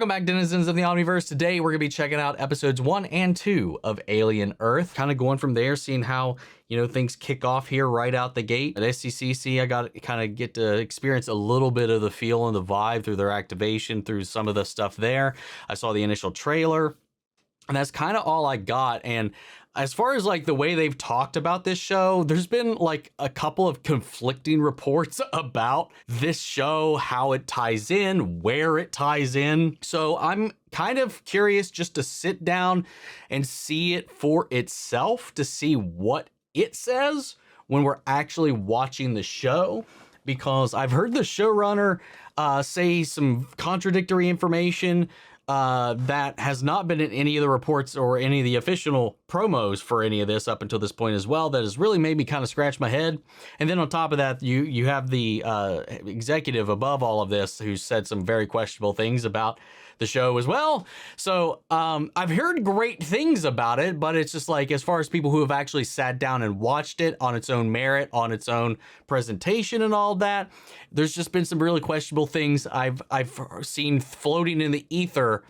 Welcome back, denizens of the Omniverse. Today we're going to be checking out episodes 1 and 2 of Alien Earth. Kind of going from there, seeing how, things kick off here right out the gate. At SCCC, I got to kind of get to experience a little bit of the feel and the vibe through their activation, through some of the stuff there. I saw the initial trailer, and that's kind of all I got. And as far as like the way they've talked about this show, there's been like a couple of conflicting reports about this show, how it ties in, where it ties in. So I'm kind of curious just to sit down and see it for itself, to see what it says when we're actually watching the show. Because I've heard the showrunner say some contradictory information that has not been in any of the reports or any of the official promos for any of this up until this point as well. That has really made me kind of scratch my head. And then on top of that, you have the executive above all of this who said some very questionable things about the show as well. So I've heard great things about it, but it's just like, as far as people who have actually sat down and watched it on its own merit, on its own presentation and all that, there's just been some really questionable things I've seen floating in the ether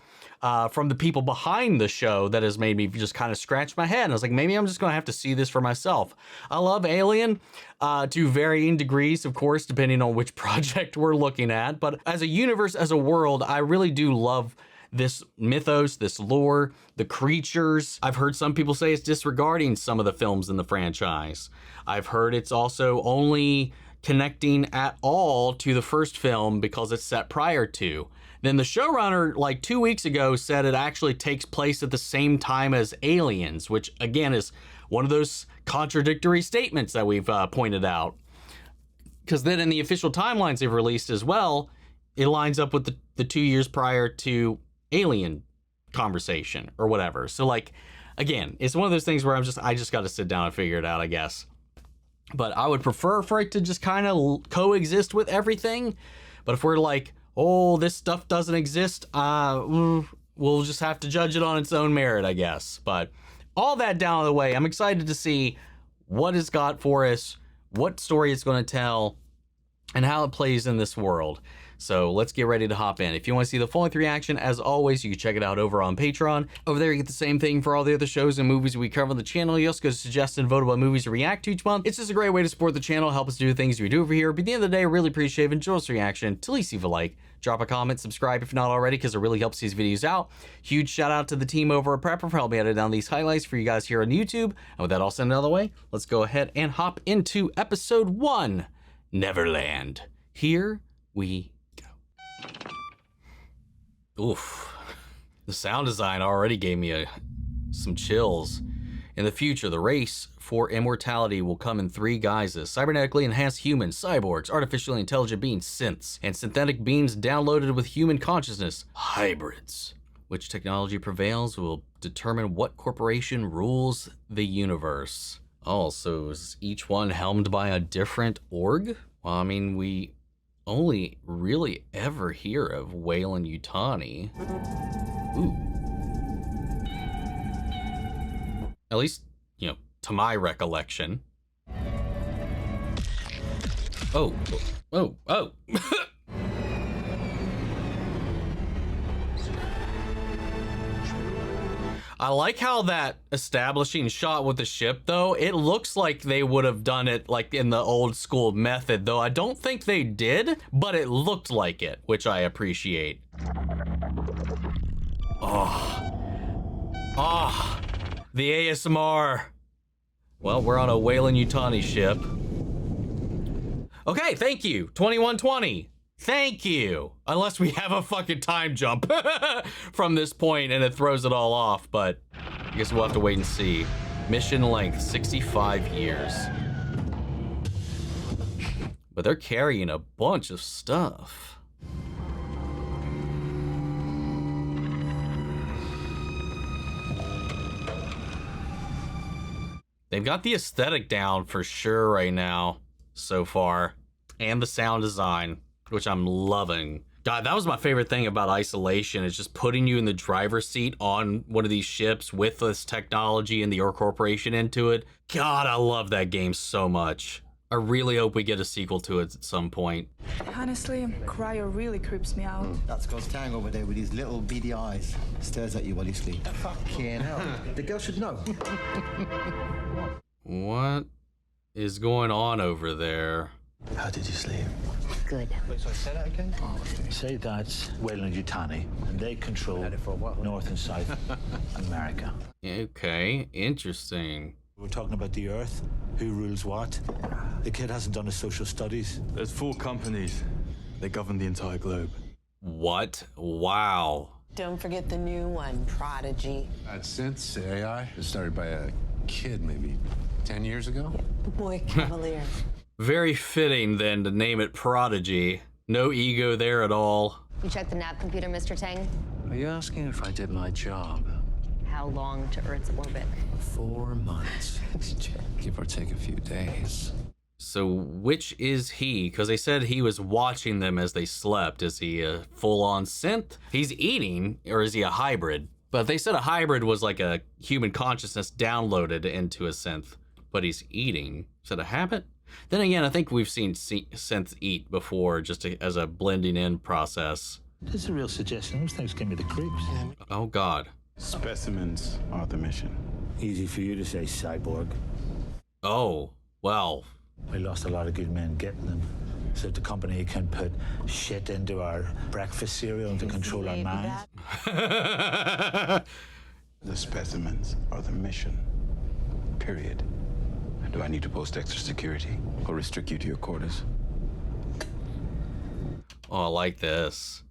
from the people behind the show that has made me just kind of scratch my head. And I was like, maybe I'm just going to have to see this for myself. I love Alien to varying degrees, of course, depending on which project we're looking at. But as a universe, as a world, I really do love this mythos, this lore, the creatures. I've heard some people say it's disregarding some of the films in the franchise. I've heard it's also only connecting at all to the first film because it's set prior to. Then the showrunner, like 2 weeks ago, said it actually takes place at the same time as Aliens, which again is one of those contradictory statements that we've pointed out. Because then in the official timelines they've released as well, it lines up with the 2 years prior to Alien conversation or whatever. So like, again, it's one of those things where I just got to sit down and figure it out, I guess. But I would prefer for it to just kind of coexist with everything. But if we're like, oh, this stuff doesn't exist, we'll just have to judge it on its own merit, I guess. But all that down the way, I'm excited to see what it's got for us, what story it's going to tell, and how it plays in this world. So let's get ready to hop in. If you want to see the full-length reaction, as always, you can check it out over on Patreon. Over there, you get the same thing for all the other shows and movies we cover on the channel. You also get suggested and votable movies to react to each month. It's just a great way to support the channel, help us do the things we do over here. But at the end of the day, I really appreciate it. Enjoy this reaction. To least leave a like, drop a comment, subscribe if not already, because it really helps these videos out. Huge shout out to the team over at Prepper for helping me edit down these highlights for you guys here on YouTube. And with that all said and out of the way, let's go ahead and hop into episode 1, Neverland. Here we go. Oof. The sound design already gave me some chills. In the future, the race for immortality will come in 3 guises: cybernetically enhanced humans, cyborgs, artificially intelligent beings, synths, and synthetic beings downloaded with human consciousness, hybrids. Which technology prevails will determine what corporation rules the universe. Oh, so is each one helmed by a different org? Well, I mean, we only really ever hear of Weyland-Yutani. Ooh. At least, to my recollection. Oh. I like how that establishing shot with the ship, though, it looks like they would have done it like in the old school method, though I don't think they did, but it looked like it, which I appreciate. The ASMR. Well, we're on a Weyland-Yutani ship. Okay, thank you, 2120. Thank you. Unless we have a fucking time jump from this point and it throws it all off, but I guess we'll have to wait and see. Mission length, 65 years. But they're carrying a bunch of stuff. They've got the aesthetic down for sure right now, so far. And the sound design, which I'm loving. God, that was my favorite thing about Isolation, is just putting you in the driver's seat on one of these ships with this technology and the Orc Corporation into it. God, I love that game so much. I really hope we get a sequel to it at some point. Honestly, Cryo really creeps me out. That's God's Tang over there with his little beady eyes. Stares at you while you sleep. Fucking hell. The girl should know. What is going on over there? How did you sleep? Good. Wait, so I say that again? Say that's Weyland-Yutani, and they control North and South America. Okay, interesting. We're talking about the Earth, who rules what. The kid hasn't done his social studies. There's 4 companies. They govern the entire globe. What? Wow. Don't forget the new one, Prodigy. That Synths AI was started by a kid maybe 10 years ago. Boy Cavalier. Very fitting then to name it Prodigy. No ego there at all. You checked the nav computer, Mr. Tang? Are you asking if I did my job? How long to Earth's orbit? 4 months. Give or take a few days. So which is he? Because they said he was watching them as they slept. Is he a full-on synth? He's eating, or is he a hybrid? But they said a hybrid was like a human consciousness downloaded into a synth. But he's eating. Is that a habit? Then again, I think we've seen synths eat before, just as a blending in process. This is a real suggestion. Those things give me the creeps. Oh, God. Specimens are the mission. Easy for you to say, cyborg. Oh, well. We lost a lot of good men getting them. So the company can put shit into our breakfast cereal and to control our minds. The specimens are the mission. Period. Do I need to post extra security or restrict you to your quarters? Oh, I like this.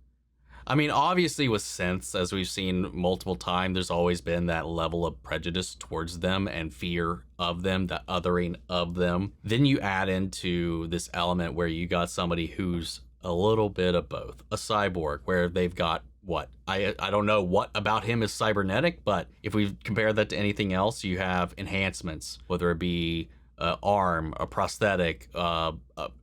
I mean, obviously with synths, as we've seen multiple times, there's always been that level of prejudice towards them and fear of them, the othering of them. Then you add into this element where you got somebody who's a little bit of both. A cyborg, where they've got what? I don't know what about him is cybernetic, but if we compare that to anything else, you have enhancements, whether it be an arm, a prosthetic, a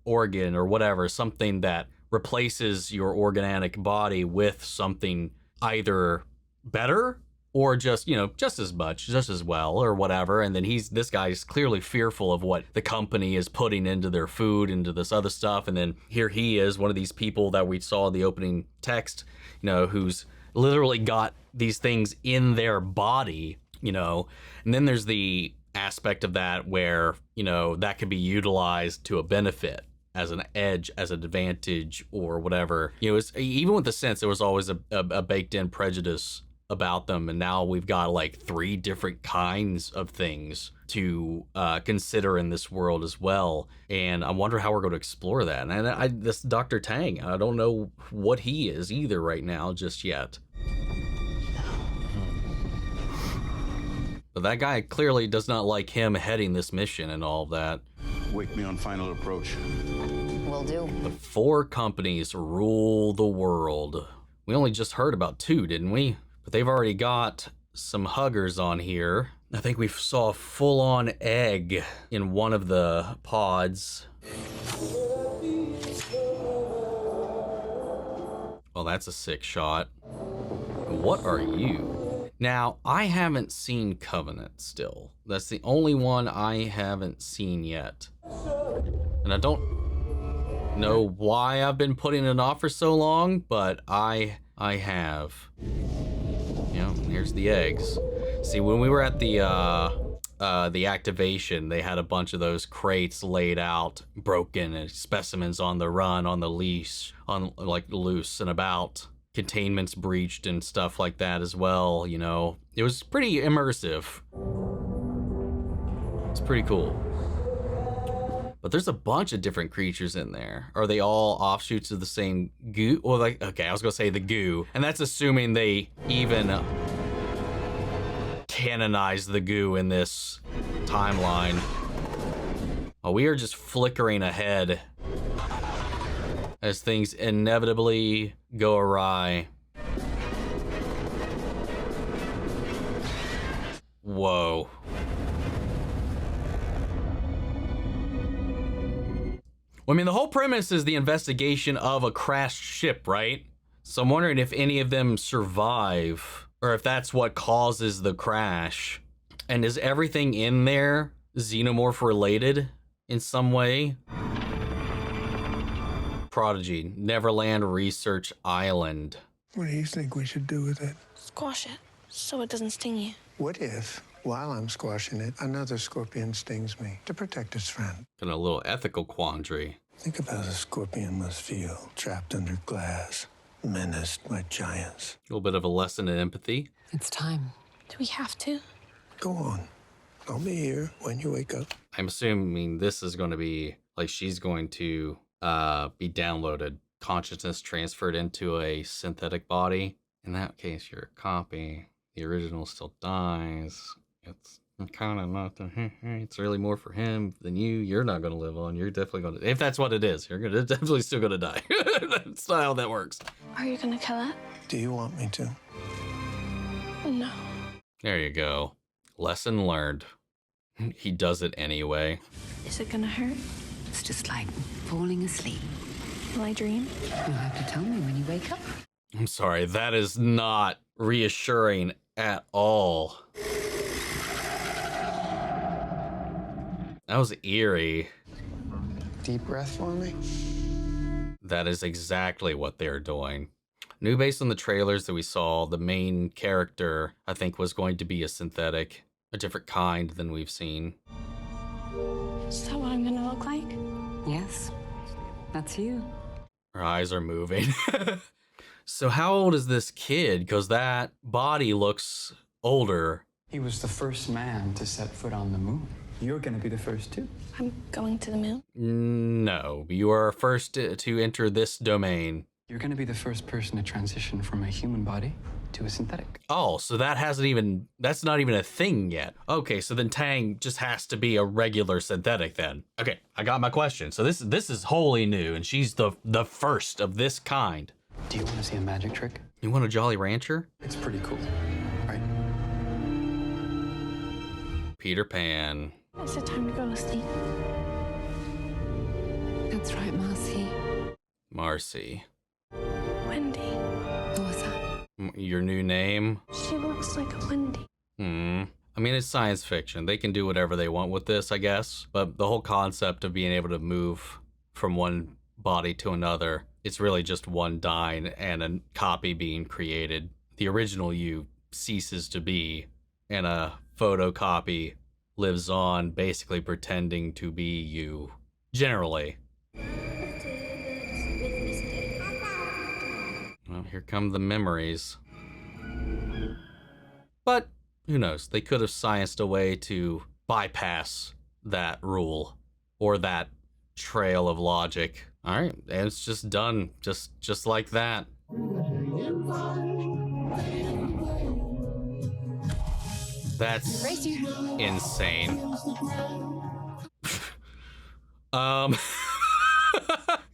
organ, or whatever, something that replaces your organic body with something either better or just, just as much, just as well, or whatever. And then this guy's clearly fearful of what the company is putting into their food, into this other stuff. And then here he is, one of these people that we saw in the opening text, who's literally got these things in their body, and then there's the aspect of that where, that could be utilized to a benefit, as an edge, as an advantage, or whatever. Even with the sense, there was always a baked in prejudice about them, and now we've got like 3 different kinds of things to consider in this world as well. And I wonder how we're going to explore that. And this Dr. Tang, I don't know what he is either right now, just yet. But that guy clearly does not like him heading this mission and all of that. Wake me on final approach. Will do. The 4 companies rule the world. We only just heard about 2, didn't we? But they've already got some huggers on here. I think we saw a full-on egg in one of the pods. Well, that's a sick shot. What are you? Now, I haven't seen Covenant still. That's the only one I haven't seen yet. And I don't know why I've been putting it off for so long, but I have. Here's the eggs. See, when we were at the activation, they had a bunch of those crates laid out, broken, and specimens on the run, on the leash, on like loose and about. Containments breached and stuff like that as well. It was pretty immersive. It's pretty cool. But there's a bunch of different creatures in there. Are they all offshoots of the same goo? Well, okay, I was gonna say the goo, and that's assuming they even canonize the goo in this timeline. Oh, we are just flickering ahead as things inevitably go awry. Whoa. Well, I mean, the whole premise is the investigation of a crashed ship, right? So I'm wondering if any of them survive, or if that's what causes the crash. And is everything in there xenomorph related? in some way. Prodigy, Neverland Research Island. What do you think we should do with it? Squash it, so it doesn't sting you. What if, while I'm squashing it, another scorpion stings me to protect its friend? Kind of a little ethical quandary. Think of how the scorpion must feel, trapped under glass, menaced by giants. A little bit of a lesson in empathy. It's time. Do we have to? Go on. I'll be here when you wake up. I'm assuming this is going to be, like, she's going to be downloaded, consciousness transferred into a synthetic body. In that case, you're a copy. The original still dies. It's kind of not it's really more for him than you. You're not going to live on. You're definitely going to, if that's what it is, you're definitely still going to die. That's not how that works. Are you gonna kill it? Do you want me to? No. There you go. Lesson learned. He does it anyway. Is it gonna hurt? It's just like falling asleep. Will I dream? You'll have to tell me when you wake up. I'm sorry, that is not reassuring at all. That was eerie. Deep breath for me. That is exactly what they're doing. New based on the trailers that we saw, the main character, I think, was going to be a synthetic, a different kind than we've seen. Is that what I'm gonna look like? Yes, that's you. Her eyes are moving. So how old is this kid? Because that body looks older. He was the first man to set foot on the moon. You're gonna be the first too. I'm going to the moon. No, you are first to enter this domain. You're gonna be the first person to transition from a human body to a synthetic. Oh, so that's not even a thing yet. Okay, so then Tang just has to be a regular synthetic then. Okay, I got my question. So this is wholly new, and she's the first of this kind. Do you want to see a magic trick? You want a Jolly Rancher? It's pretty cool, right? Peter Pan. Is it time to go to sleep? That's right, Marcy. Marcy. Wendy. What's that? Your new name? She looks like a Wendy. I mean, it's science fiction. They can do whatever they want with this, I guess. But the whole concept of being able to move from one body to another, it's really just one dying and a copy being created. The original you ceases to be, and a photocopy lives on, basically pretending to be you. Generally. Well, here come the memories. But who knows? They could have scienced a way to bypass that rule or that trail of logic. All right, and it's just done, just like that. That's insane.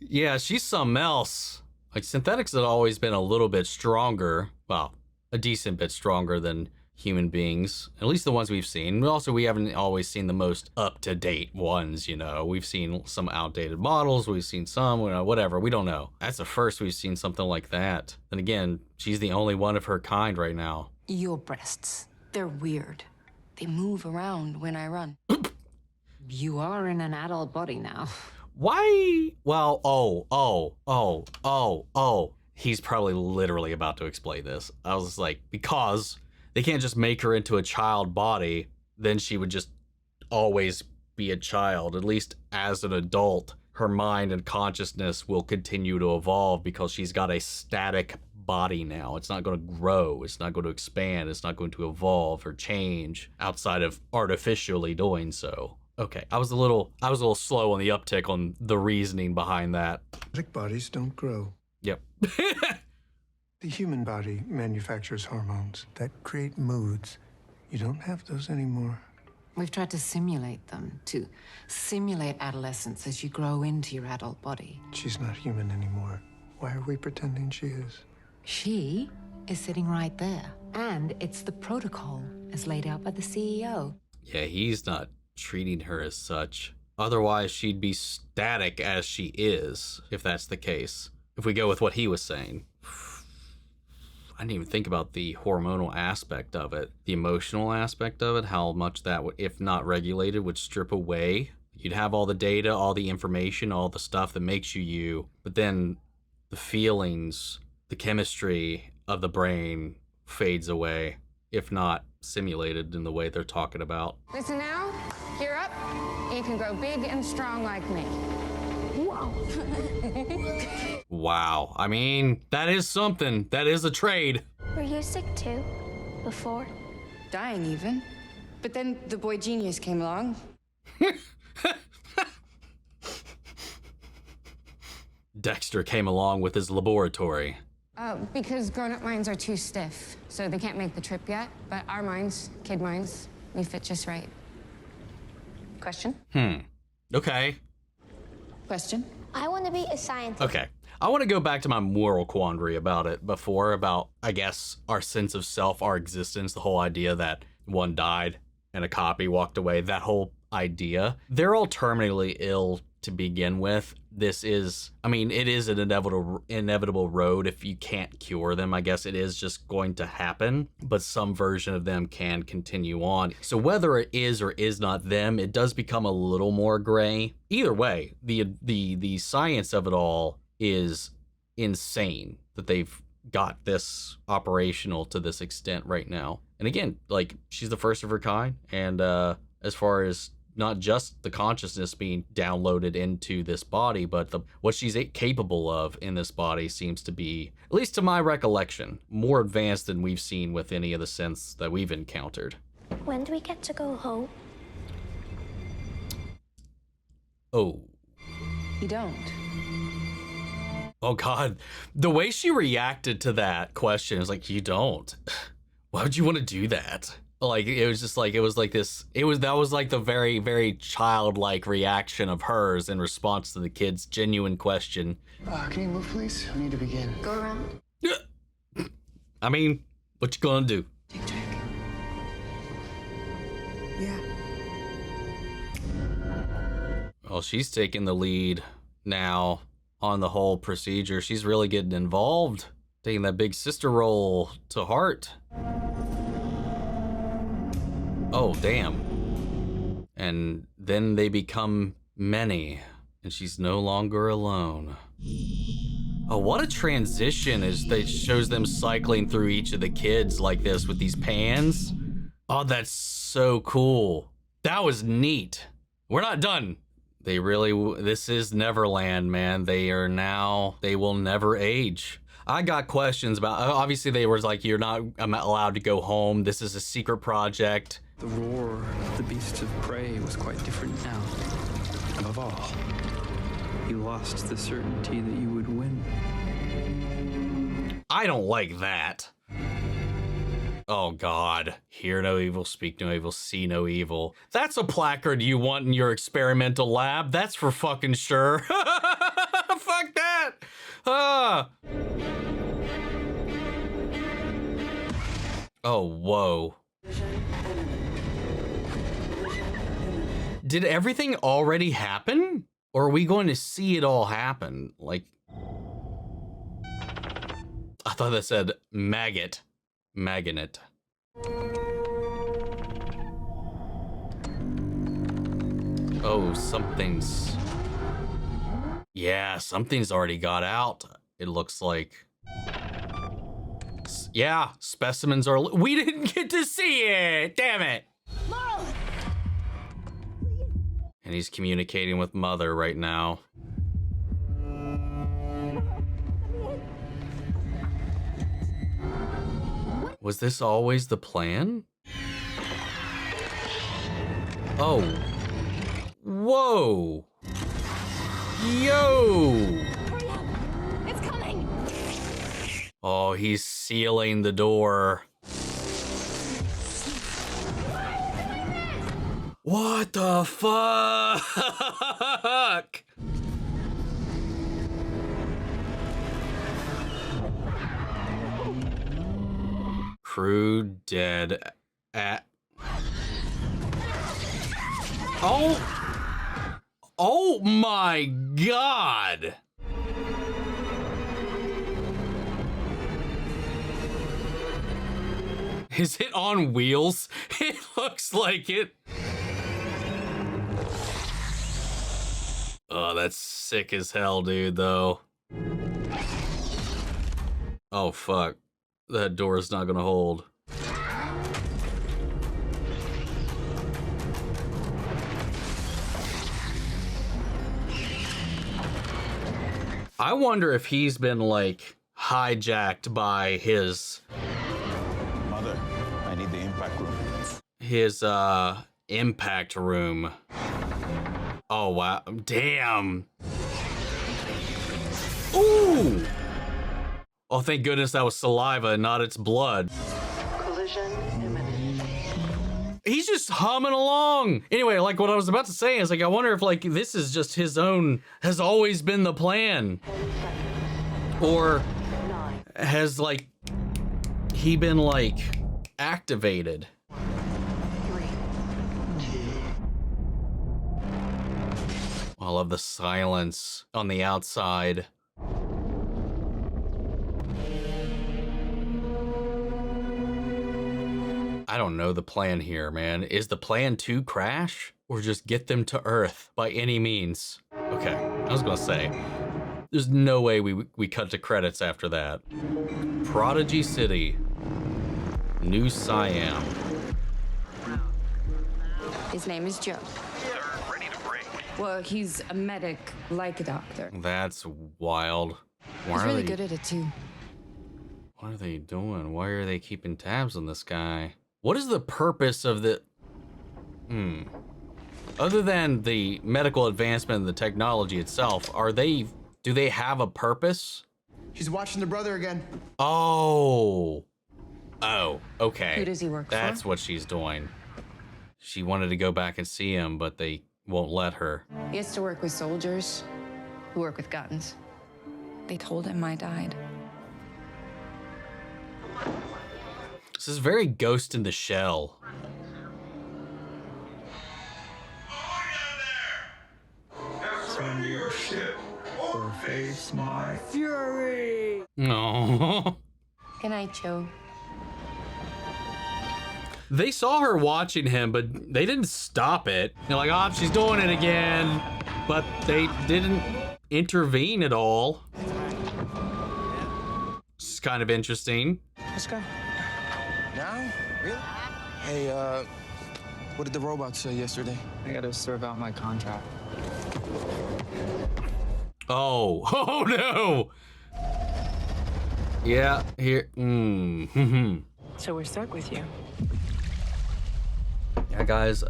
Yeah, she's something else. Like, synthetics have always been a little bit stronger. Well, a decent bit stronger than human beings, at least the ones we've seen. Also, we haven't always seen the most up-to-date ones, you know. We've seen some outdated models, we've seen some, you know, whatever, we don't know. That's the first we've seen something like that. Then again, she's the only one of her kind right now. Your breasts, they're weird. They move around when I run. You are in an adult body now. Why? Well, he's probably literally about to explain this. I was like, because they can't just make her into a child body, then she would just always be a child. At least as an adult, her mind and consciousness will continue to evolve because she's got a static body now. It's not going to grow. It's not going to expand. It's not going to evolve or change outside of artificially doing so. Okay, I was a little slow on the uptick on the reasoning behind that. Synthetic bodies don't grow. Yep. The human body manufactures hormones that create moods. You don't have those anymore. We've tried to simulate them, to simulate adolescence as you grow into your adult body. She's not human anymore. Why are we pretending she is? She is sitting right there. And it's the protocol as laid out by the CEO. Yeah, he's not treating her as such. Otherwise, she'd be static as she is, if that's the case. If we go with what he was saying. I didn't even think about the hormonal aspect of it. The emotional aspect of it, how much that would, if not regulated, would strip away. You'd have all the data, all the information, all the stuff that makes you you, but then the feelings, the chemistry of the brain fades away, if not simulated in the way they're talking about. Listen now, gear up. You can grow big and strong like me. Wow. Wow. I mean, that is something. That is a trade. Were you sick too? Before? Dying even. But then the boy genius came along. Dexter came along with his laboratory. Because grown-up minds are too stiff, so they can't make the trip yet. But our minds, kid minds, we fit just right. Question? Okay. Question? I want to be a scientist. Okay. I want to go back to my moral quandary about it before, about, I guess, our sense of self, our existence, the whole idea that one died and a copy walked away, that whole idea. They're all terminally ill to begin with. This is, I mean, it is an inevitable road if you can't cure them. I guess it is just going to happen, but some version of them can continue on. So whether it is or is not them, it does become a little more gray. Either way, the science of it all is insane that they've got this operational to this extent right now. And again, like, she's the first of her kind, and as far as not just the consciousness being downloaded into this body, but what she's capable of in this body seems to be, at least to my recollection, more advanced than we've seen with any of the synths that we've encountered. When do we get to go home? Oh. You don't. Oh God, the way she reacted to that question is like, you don't. Why would you want to do that? Like, it was just like, that was like the very, very childlike reaction of hers in response to the kid's genuine question. Can you move, please? I need to begin. Go around. I mean, what you gonna do? Yeah. Well, she's taking the lead now on the whole procedure. She's really getting involved, taking that big sister role to heart. Oh, damn. And then they become many, and she's no longer alone. Oh, what a transition as they shows them cycling through each of the kids like this with these pans. Oh, that's so cool. That was neat. We're not done. They really, this is Neverland, man. They will never age. I got questions about, obviously they were like, you're not allowed to go home. This is a secret project. The roar of the beasts of prey was quite different now. Above all, you lost the certainty that you would win. I don't like that. Oh God, hear no evil, speak no evil, see no evil. That's a placard you want in your experimental lab. That's for fucking sure. Fuck that. Oh, whoa. Did everything already happen? Or are we going to see it all happen? Like, I thought that said maggot. Magnet. Oh, something's... Yeah, something's already got out. It looks like... Yeah, specimens are... We didn't get to see it! Damn it! Mom! And he's communicating with Mother right now. Was this always the plan? Oh. Whoa. Yo. Hurry up. It's coming. Oh, he's sealing the door. What the fuck? Crew dead at... Oh my God. Is it on wheels? It looks like it. Oh, that's sick as hell, dude, though. Oh, fuck. That door is not gonna hold. I wonder if he's been, like, hijacked by his... Mother, I need the impact room. His, impact room. Oh, wow. Damn. Ooh! Oh, thank goodness that was saliva and not its blood. Collision imminent. He's just humming along. Anyway, like what I was about to say is like, I wonder if like this is just his own, has always been the plan. Or has like, he been like activated. I love the silence on the outside. I don't know the plan here, man. Is the plan to crash or just get them to Earth by any means? Okay, I was gonna say, there's no way we cut to credits after that. Prodigy City, New Siam. His name is Joe. Well, he's a medic, like a doctor. That's wild. He's really good at it too. What are they doing? Why are they keeping tabs on this guy? What is the purpose of the... Other than the medical advancement and the technology itself, do they have a purpose? She's watching the brother again. Oh. Oh, okay. Who does he work for? That's what she's doing. She wanted to go back and see him, but they won't let her. He has to work with soldiers who work with guns. They told him I died. This is very Ghost in the Shell. Send your ship or face my fury. No. Good night, Joe. They saw her watching him, but they didn't stop it. They're like, oh, she's doing it again. But they didn't intervene at all. It's kind of interesting. Let's go. Now? Really? Hey, what did the robot say yesterday? I gotta serve out my contract. Oh, oh no! Yeah, here, So we're stuck with you. Yeah, guys,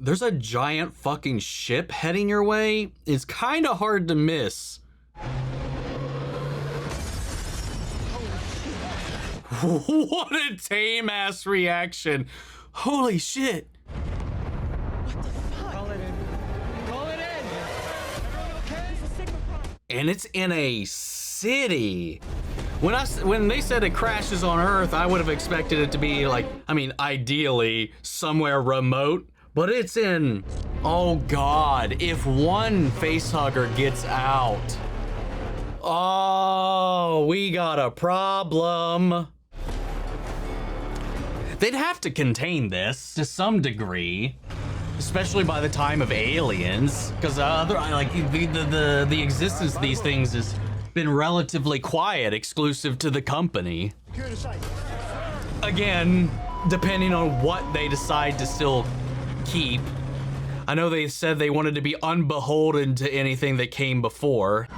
there's a giant fucking ship heading your way. It's kind of hard to miss. What a tame ass reaction. Holy shit. What the fuck? Call it in. Call it in. Everyone okay? It's a Sigma problem. And it's in a city. When they said it crashes on Earth, I would have expected it to be like, I mean, ideally somewhere remote, but it's in, oh God, if one facehugger gets out, oh, we got a problem. They'd have to contain this to some degree, especially by the time of Aliens, because like the existence of these things has been relatively quiet, exclusive to the company. Again, depending on what they decide to still keep. I know they said they wanted to be unbeholden to anything that came before.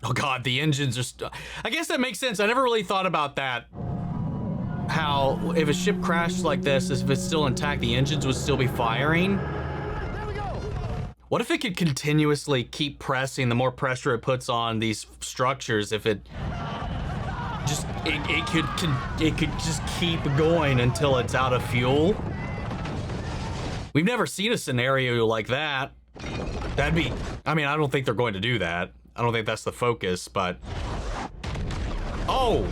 Oh God, the engines are I guess that makes sense. I never really thought about that. How, if a ship crashed like this, if it's still intact, the engines would still be firing. What if it could continuously keep pressing the more pressure it puts on these structures? If it just, it could just keep going until it's out of fuel. We've never seen a scenario like that. That'd be, I mean, I don't think they're going to do that. I don't think that's the focus, but... Oh!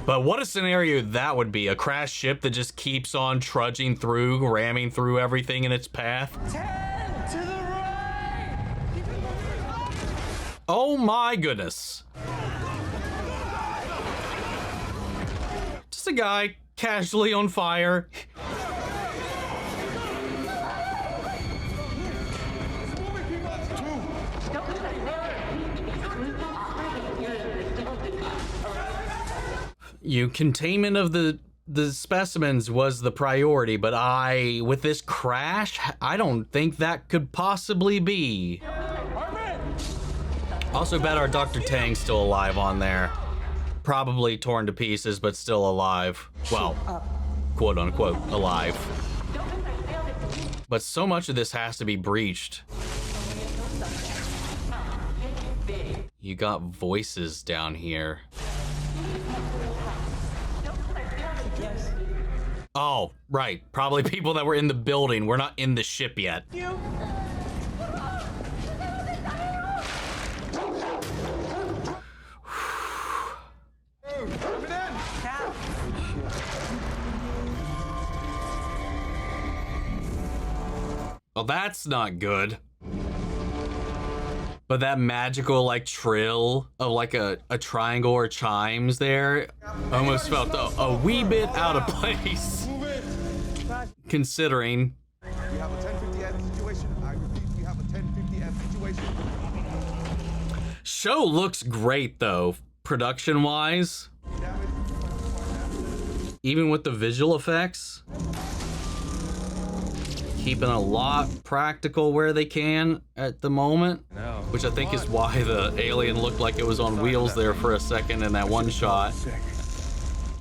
But what a scenario that would be. A crashed ship that just keeps on trudging through, ramming through everything in its path. 10 to the right! Oh my goodness. Just a guy casually on fire. Containment of the specimens was the priority, but with this crash, I don't think that could possibly be. Also bet our Dr. Tang's still alive on there. Probably torn to pieces, but still alive. Well, quote unquote, alive. But so much of this has to be breached. You got voices down here. Oh, right. Probably people that were in the building. We're not in the ship yet. Well, that's not good. But that magical, like, trill of, like, a triangle or chimes there almost felt a wee bit out of place. Considering. We have a 1050F situation. I repeat, we have a 1050F situation. Show looks great, though, production-wise. Even with the visual effects. Keeping a lot practical where they can at the moment, which I think is why the alien looked like it was on wheels there for a second in that one shot.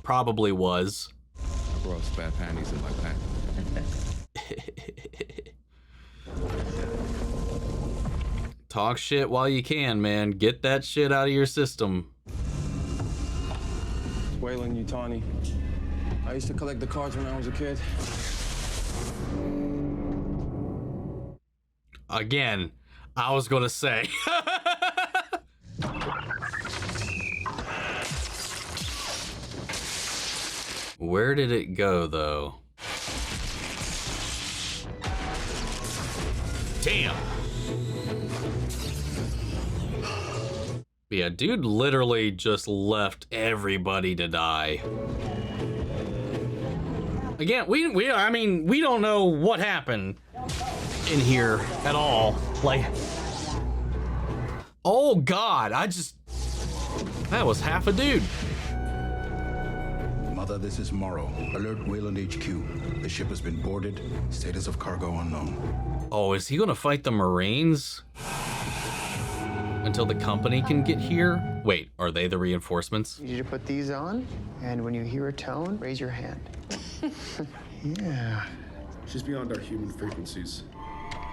Probably was. I brought spare panties in my pack. Talk shit while you can, man. Get that shit out of your system. Wayland Yutani. I used to collect the cards when I was a kid. Again, I was gonna say. Where did it go, though? Damn. Yeah, dude literally just left everybody to die. Again, I mean, we don't know what happened in here at all. Like, oh God, that was half a dude. Mother, this is Morrow. Alert Wayland HQ. The ship has been boarded. Status of cargo unknown. Oh, is he gonna fight the Marines? Until the company can get here? Wait, are they the reinforcements? You need to put these on, and when you hear a tone, raise your hand. Yeah. She's beyond our human frequencies.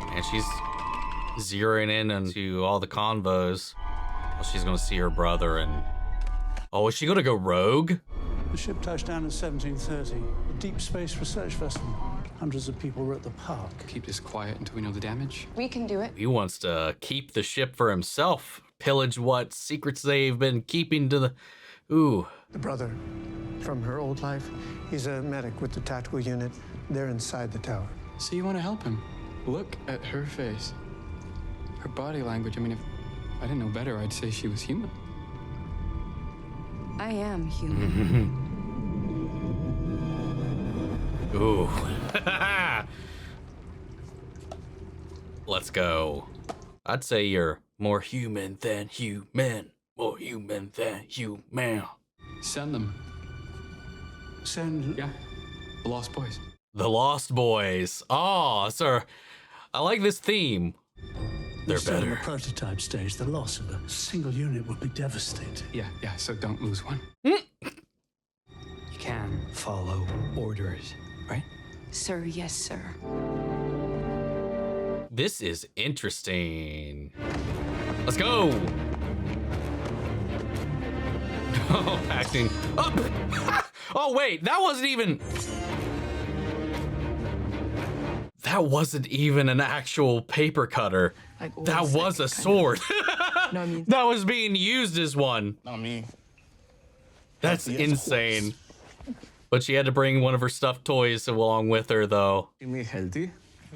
And she's zeroing in into all the convos. Well, she's gonna see her brother and... Oh, is she gonna go rogue? The ship touched down in 1730. A deep space research vessel. Hundreds of people were at the park. Keep this quiet until we know the damage. We can do it. He wants to keep the ship for himself. Pillage what secrets they've been keeping to the... Ooh. The brother from her old life, he's a medic with the tactical unit. They're inside the tower. So you want to help him? Look at her face. Her body language. I mean, if I didn't know better, I'd say she was human. I am human. Ooh. Let's go. I'd say you're more human than human. More human than human. Send them. Send? Yeah. The Lost Boys. The Lost Boys. Oh, sir. I like this theme. They're Still in better. the prototype stage. The loss of a single unit would be devastating. Yeah, so don't lose one. Mm. You can follow orders, right? Sir, yes, sir. This is interesting. Let's go. Oh, acting. Oh, oh wait, that wasn't even an actual paper cutter. Like, that was a sword. No, I mean, that was being used as one. Not me. That's insane. But she had to bring one of her stuffed toys along with her, though. You mean healthy?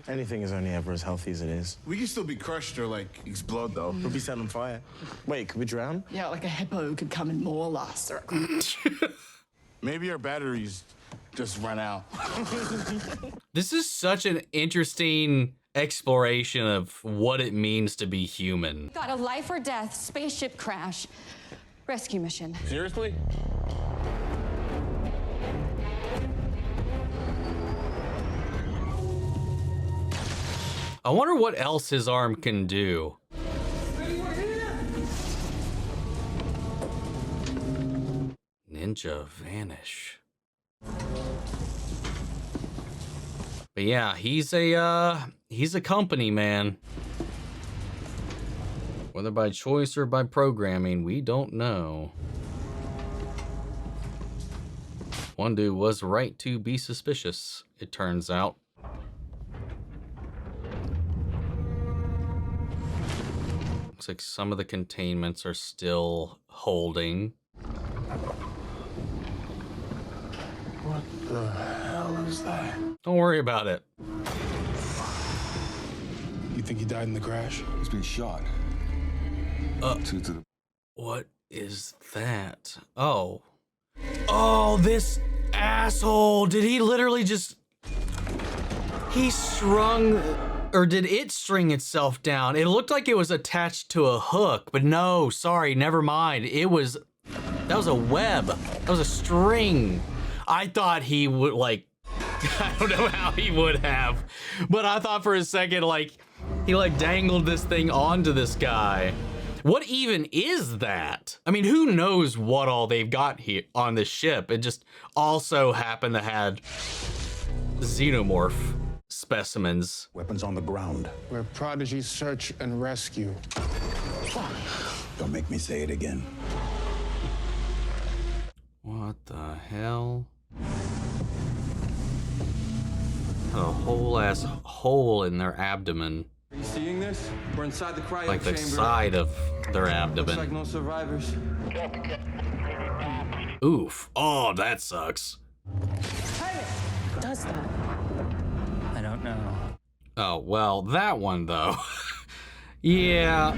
Anything is only ever as healthy as it is. We can still be crushed or, like, explode, though. We'll be set on fire. Wait, could we drown? yeah, like a hippo could come and maul us. Or... Maybe our batteries just run out. This is such an interesting exploration of what it means to be human. Got a life or death spaceship crash rescue mission. Seriously? I wonder what else his arm can do. Ninja vanish. But yeah, he's a company man. Whether by choice or by programming, we don't know. One dude was right to be suspicious, it turns out. Looks like some of the containments are still holding. What the hell is that? Don't worry about it. You think he died in the crash? He's been shot. What is that? Oh. Oh, this asshole. Did he literally just... He strung... Or did it string itself down? It looked like it was attached to a hook, but no, sorry, never mind. It was... That was a web. That was a string. I thought he would, like... I don't know how he would have. But I thought for a second, like... He, like, dangled this thing onto this guy. What even is that? I mean, who knows what all they've got here on this ship? It just also happened to have xenomorph specimens. Weapons on the ground. We're Prodigy Search and Rescue. Don't make me say it again. What the hell? A whole ass hole in their abdomen. Are you seeing this? We're inside the cryo Like the chamber. side of their Looks abdomen. like no survivors. Oof. Oh, that sucks. Does that? I don't know. Oh, well, that one though. Yeah.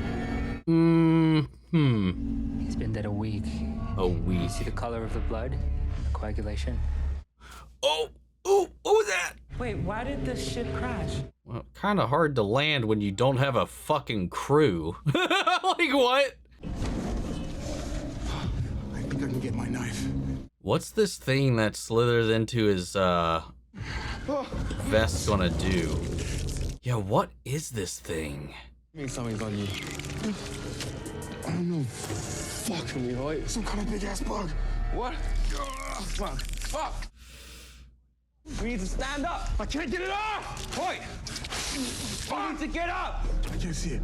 He's been dead a week. A week. You see the color of the blood? The coagulation? Oh, what was that? Wait, why did the ship crash? Well, kind of hard to land when you don't have a fucking crew. Like what? I think I can get my knife. What's this thing that slithers into his vest gonna do? Yeah, what is this thing? I think something's on you. I don't know. Fuck me, right? Some kind of big ass bug. What? Fuck. Fuck. We need to stand up. I can't get it off! Point. We need to get up. I can't see it.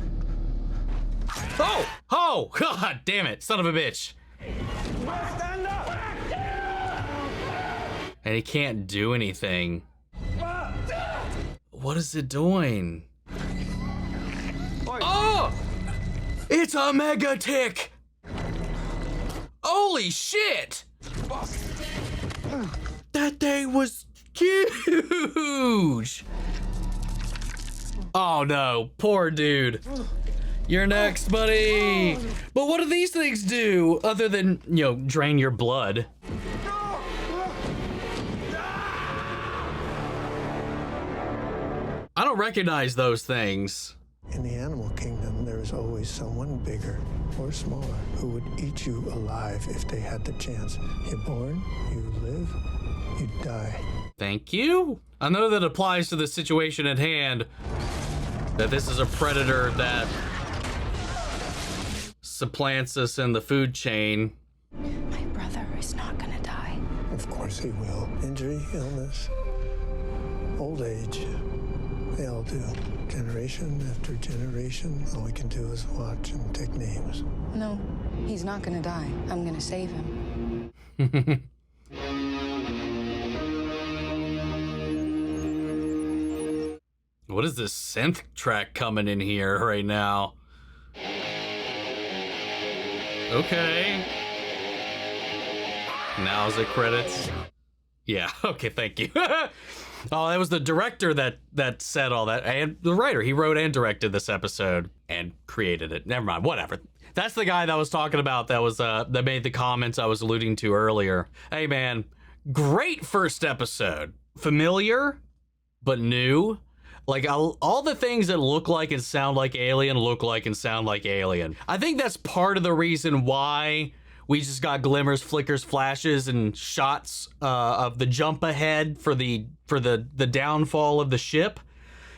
Oh! Oh! God damn it, son of a bitch. Stand up. And he can't do anything. What is it doing? Oh! It's a mega tick! Holy shit! That thing was huge! Oh no, poor dude. You're next, buddy! But what do these things do other than, you know, drain your blood? I don't recognize those things. In the animal kingdom, there is always someone bigger or smaller who would eat you alive if they had the chance. You're born, you live, you die. Thank you. I know that applies to the situation at hand, that this is a predator that supplants us in the food chain. My brother is not gonna die. Of course he will. Injury, illness, old age. They all do. Generation after generation, all we can do is watch and take names. No, he's not gonna die. I'm gonna save him. What is this synth track coming in here right now? Okay. Now's the credits. Yeah, okay, thank you. Oh, that was the director that said all that, and the writer. He wrote and directed this episode and created it. Never mind, whatever. That's the guy that was talking about that was that made the comments I was alluding to earlier. Hey man, Great first episode. Familiar, but new. Like, all the things that look like and sound like Alien look like and sound like Alien. I think that's part of the reason why we just got glimmers, flickers, flashes, and shots of the jump ahead for the downfall of the ship.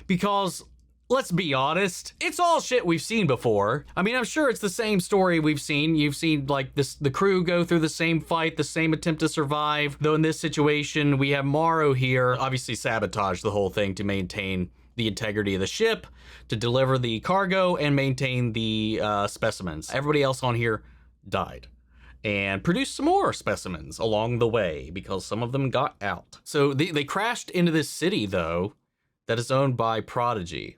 Because, let's be honest, it's all shit we've seen before. I mean, I'm sure it's the same story we've seen. You've seen, like, the crew go through the same fight, the same attempt to survive. Though in this situation, we have Morrow here, obviously sabotage the whole thing to maintain the integrity of the ship, to deliver the cargo, and maintain the specimens. Everybody else on here died. And produced some more specimens along the way, because some of them got out. So they crashed into this city, though, that is owned by Prodigy.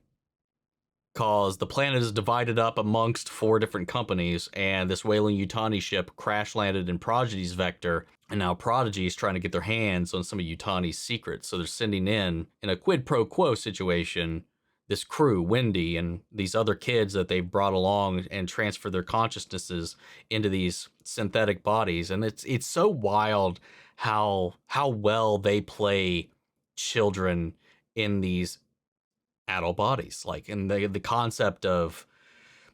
Because the planet is divided up amongst 4 different companies, and this Weyland-Yutani ship crash landed in Prodigy's vector, and now Prodigy is trying to get their hands on some of Yutani's secrets. So they're sending in a quid pro quo situation, this crew, Wendy, and these other kids that they've brought along and transfer their consciousnesses into these synthetic bodies. And it's so wild how well they play children in these adult bodies, like in the concept of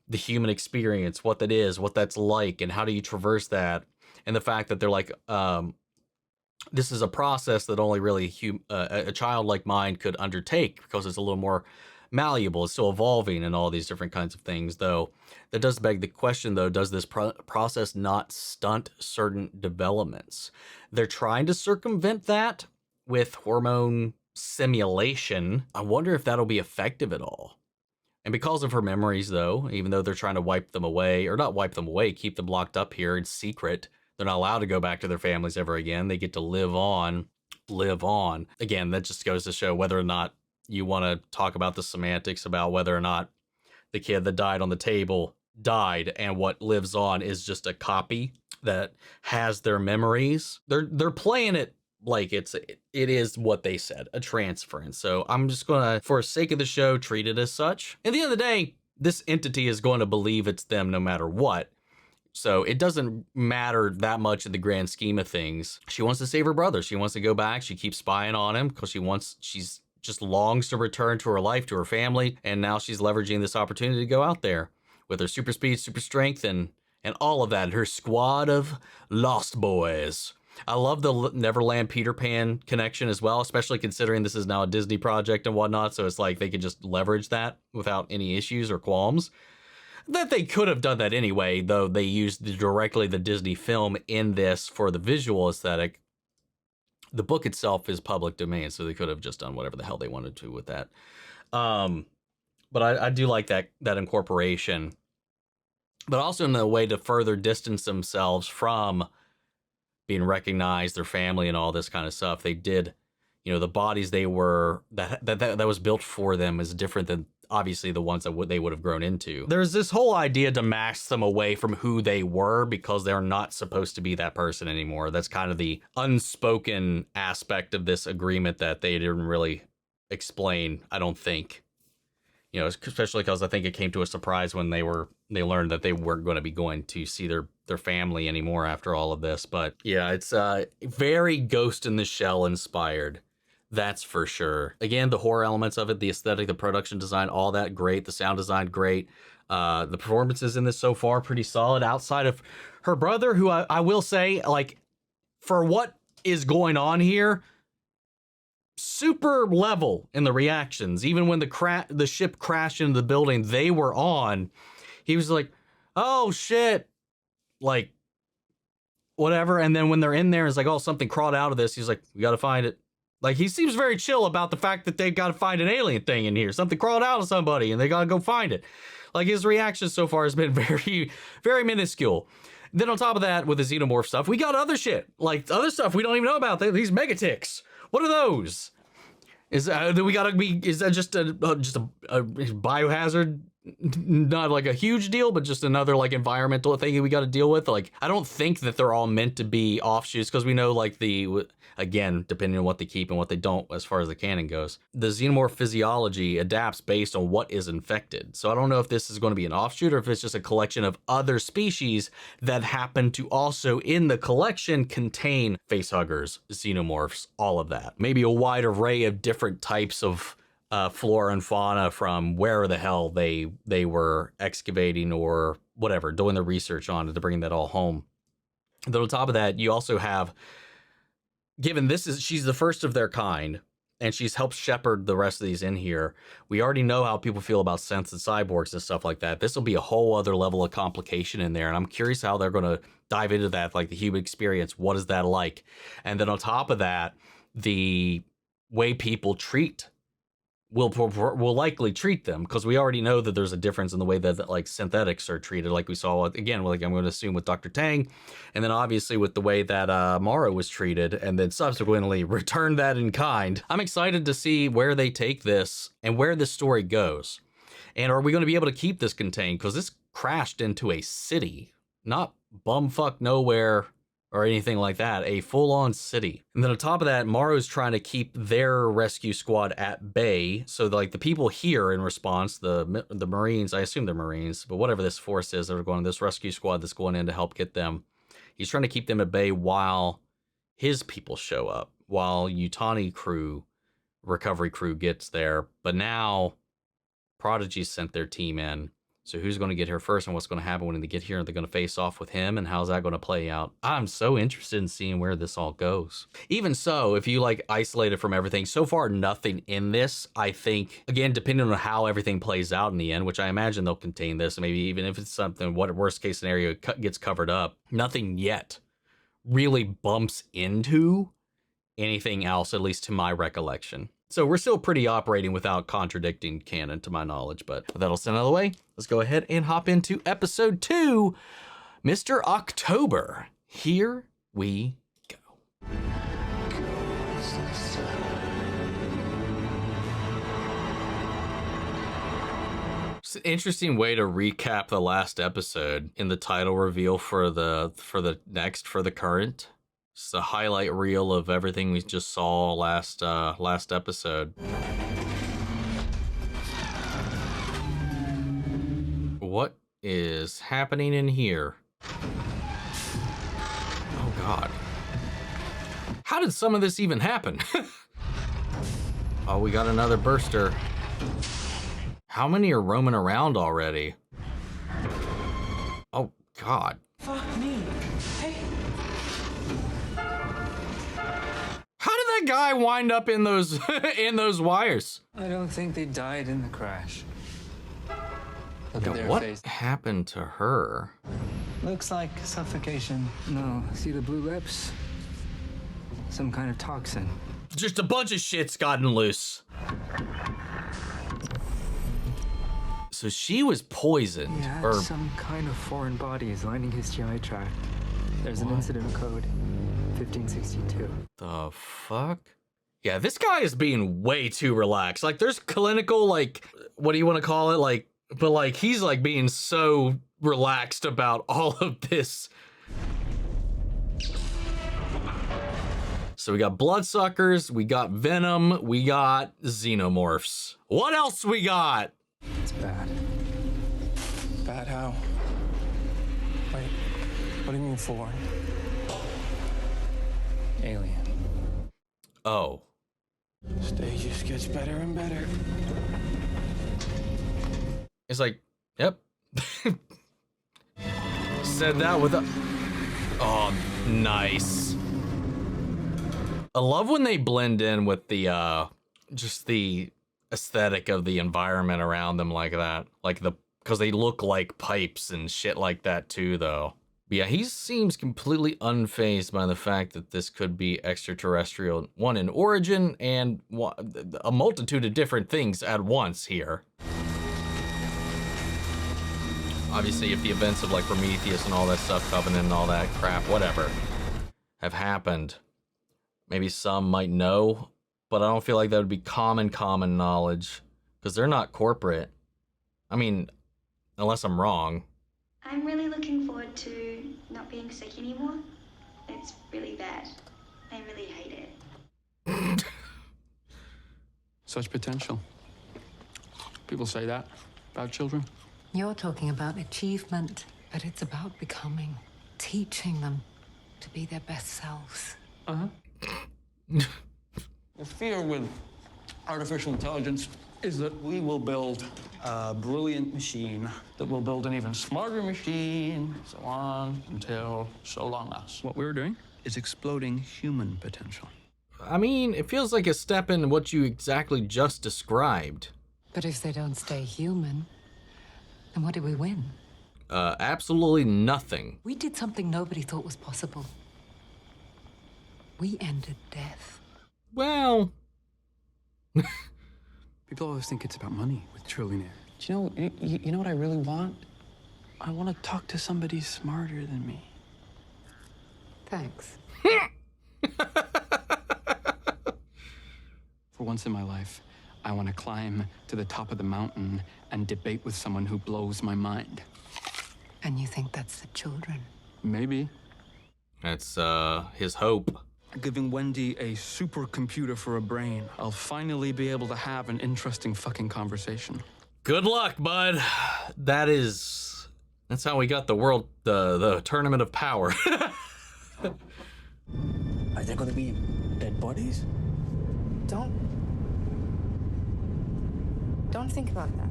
the human experience, what that is, what that's like, and how do you traverse that, and the fact that they're like, this is a process that only really a childlike mind could undertake, because it's a little more malleable, it's still evolving, and all these different kinds of things. Though that does beg the question, though, does this process not stunt certain developments? They're trying to circumvent that with hormone simulation. I wonder if that'll be effective at all. And because of her memories, though, even though they're trying to wipe them away, or not wipe them away, keep them locked up here in secret, they're not allowed to go back to their families ever again. They get to live on. Again, that just goes to show whether or not you want to talk about the semantics about whether or not the kid that died on the table died, and what lives on is just a copy that has their memories. They're playing it like it is what they said, a transference. So I'm just gonna, for the sake of the show, treat it as such. At the end of the day, this entity is going to believe it's them no matter what. So it doesn't matter that much in the grand scheme of things. She wants to save her brother. She wants to go back. She keeps spying on him because she's just longs to return to her life, to her family. And now she's leveraging this opportunity to go out there with her super speed, super strength, and all of that. And her squad of lost boys. I love the Neverland Peter Pan connection as well, especially considering this is now a Disney project and whatnot. So it's like they could just leverage that without any issues or qualms. That they could have done that anyway, though they used directly the Disney film in this for the visual aesthetic. The book itself is public domain, so they could have just done whatever the hell they wanted to with that. But I do like that incorporation. But also in a way to further distance themselves from being recognized, their family and all this kind of stuff. They did, the bodies they were, that was built for them is different than obviously the ones that they would have grown into. There's this whole idea to mask them away from who they were because they're not supposed to be that person anymore. That's kind of the unspoken aspect of this agreement that they didn't really explain, I don't think. Especially because I think it came to a surprise when they learned that they weren't going to see their family anymore after all of this. But yeah, it's very Ghost in the Shell inspired. That's for sure. Again, the horror elements of it, the aesthetic, the production design, all that great. The sound design, great. The performances in this so far, pretty solid. Outside of her brother, who I will say, like, for what is going on here, super level in the reactions. Even when the ship crashed into the building they were on, he was like, oh shit, like, whatever. And then when they're in there, it's like, oh, something crawled out of this. He's like, we got to find it. Like, he seems very chill about the fact that they've got to find an alien thing in here. Something crawled out of somebody and they got to go find it. Like, his reaction so far has been very, very minuscule. Then on top of that, with the xenomorph stuff, we got other shit. Like, other stuff we don't even know about. These megaticks. What are those? Is that just a biohazard not like a huge deal, but just another like environmental thing we got to deal with. Like, I don't think that they're all meant to be offshoots, because we know like again, depending on what they keep and what they don't as far as the canon goes, the xenomorph physiology adapts based on what is infected. So I don't know if this is going to be an offshoot or if it's just a collection of other species that happen to also in the collection contain facehuggers, xenomorphs, all of that. Maybe a wide array of different types of flora and fauna from where the hell they were excavating or whatever, doing the research on to bring that all home. And then on top of that, you also have, given she's the first of their kind, and she's helped shepherd the rest of these in here. We already know how people feel about synths and cyborgs and stuff like that. This will be a whole other level of complication in there, and I'm curious how they're going to dive into that, like the human experience. What is that like? And then on top of that, the way people will likely treat them, because we already know that there's a difference in the way that like synthetics are treated, like we saw again, like I'm going to assume with Dr. Tang, and then obviously with the way that Mara was treated, and then subsequently returned that in kind. I'm excited to see where they take this and where this story goes, and are we going to be able to keep this contained, because this crashed into a city, not bumfuck nowhere or anything like that, a full-on city. And then on top of that, Morrow's trying to keep their rescue squad at bay. So like the people here in response, the Marines, I assume they're Marines, but whatever this force is that are going, this rescue squad that's going in to help get them, he's trying to keep them at bay while his people show up, while Yutani recovery crew gets there. But now Prodigy sent their team in. So who's going to get here first, and what's going to happen when they get here? Are they going to face off with him, and how's that going to play out? I'm so interested in seeing where this all goes. Even so, if you like isolate it from everything, so far nothing in this, I think, again, depending on how everything plays out in the end, which I imagine they'll contain this, maybe even if it's something, what worst case scenario gets covered up, nothing yet really bumps into anything else, at least to my recollection. So we're still pretty operating without contradicting canon to my knowledge, but that'll send out of the way. Let's go ahead and hop into episode 2, Mr. October. Here we go. It's an interesting way to recap the last episode in the title reveal for the current. It's a highlight reel of everything we just saw last episode. What is happening in here? Oh God. How did some of this even happen? Oh, we got another burster. How many are roaming around already? Oh God. Fuck me. Hey. How did that guy wind up in those in those wires? I don't think they died in the crash. Look at their what face. happened to her? Looks like suffocation. No, see the blue lips? Some kind of toxin. Just a bunch of shit's gotten loose. So she was poisoned. He had some kind of foreign bodies lining his GI tract. There's an incident code, 1562. The fuck? Yeah, this guy is being way too relaxed. Like, there's clinical, like, what do you want to call it? Like, but like, he's like being so relaxed about all of this. So we got bloodsuckers, we got venom, we got xenomorphs. What else we got? It's bad. Bad how? Wait, what do you mean for? Alien. Oh. Stage just gets better and better. It's like, yep. Said that with a... Oh, nice. I love when they blend in with the, just the aesthetic of the environment around them like that. Like because they look like pipes and shit like that too, though. But yeah, he seems completely unfazed by the fact that this could be extraterrestrial, one in origin and a multitude of different things at once here. Obviously, if the events of like Prometheus and all that stuff, Covenant and all that crap, whatever, have happened, maybe some might know, but I don't feel like that would be common knowledge because they're not corporate. I mean, unless I'm wrong. I'm really looking forward to not being sick anymore. It's really bad. I really hate it. Such potential. People say that about children. You're talking about achievement, but it's about becoming, teaching them to be their best selves. The fear with artificial intelligence is that we will build a brilliant machine that will build an even smarter machine, so on until so long us. What we're doing is exploding human potential. I mean, it feels like a step in what you exactly just described. But if they don't stay human, then what did we win? Absolutely nothing. We did something nobody thought was possible. We ended death. Well... People always think it's about money with trillionaires. Do you know what I really want? I want to talk to somebody smarter than me. Thanks. For once in my life, I want to climb to the top of the mountain and debate with someone who blows my mind. And you think that's the children? Maybe. That's, his hope. Giving Wendy a supercomputer for a brain, I'll finally be able to have an interesting fucking conversation. Good luck, bud. That's how we got the Tournament of Power. Are there gonna be dead bodies? Don't think about that.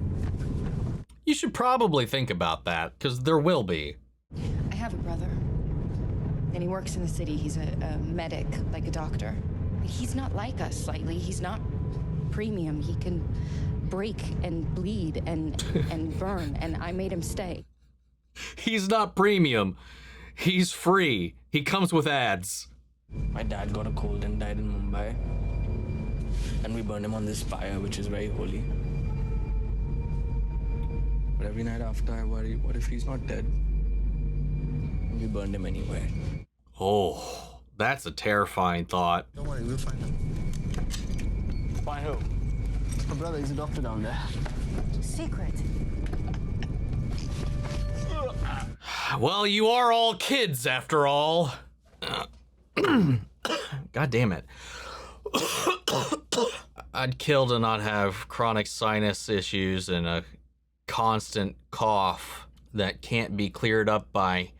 You should probably think about that, because there will be. I have a brother. And he works in the city. He's a medic, like a doctor. But he's not like us slightly. He's not premium. He can break and bleed and burn. And I made him stay. He's not premium. He's free. He comes with ads. My dad got a cold and died in Mumbai. And we burned him on this fire, which is very holy. But every night after, I worry, what if he's not dead? We burned him anyway. Oh, that's a terrifying thought. Don't worry, we'll find him. Find who? My brother, he's a doctor down there. Secret. Well, you are all kids after all. God damn it. I'd kill to not have chronic sinus issues and a constant cough that can't be cleared up by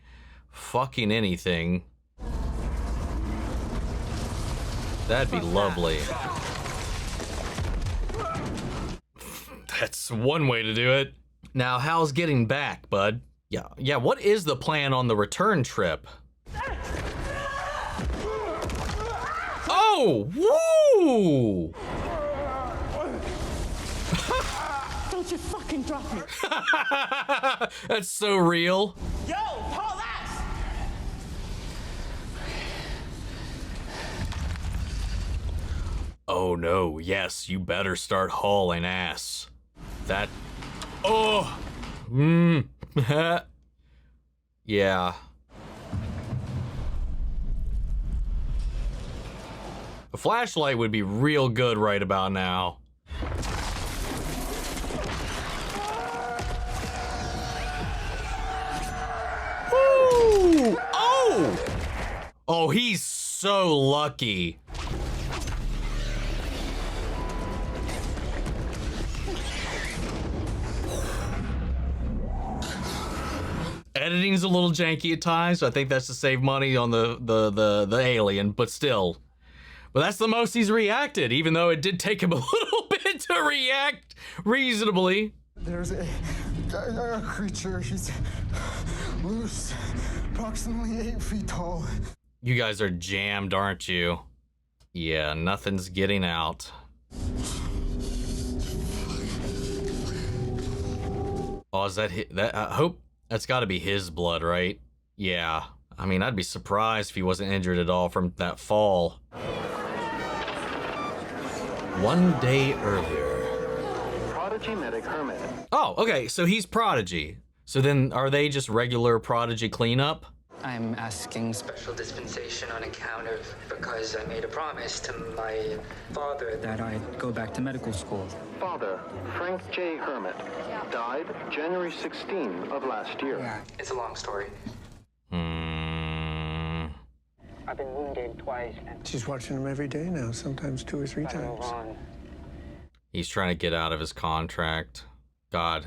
fucking anything. That'd be lovely. That's one way to do it. Now, how's getting back, bud? Yeah, what is the plan on the return trip? Oh, woo! Don't you fucking drop me. That's so real. Yo, haul ass! Oh no, yes, you better start hauling ass. That, oh, yeah. A flashlight would be real good right about now. Ooh. Oh! Oh, he's so lucky. Editing's a little janky at times, so I think that's to save money on the alien, but still. But that's the most he's reacted, even though it did take him a little bit to react reasonably. There's a creature. She's loose, approximately 8 feet tall. You guys are jammed, aren't you? Yeah, nothing's getting out. Oh, is that that? I hope that's got to be his blood, right? Yeah. I mean, I'd be surprised if he wasn't injured at all from that fall. One day earlier. Prodigy medic Herman. Oh, okay. So he's Prodigy. So then, are they just regular Prodigy cleanup? I'm asking special dispensation on account of because I made a promise to my father that I'd go back to medical school. Father, Frank J. Hermit, died January 16 of last year. Yeah, it's a long story. I've been wounded twice. And She's watching him every day now, sometimes 2 or 3 times. He's trying to get out of his contract. God,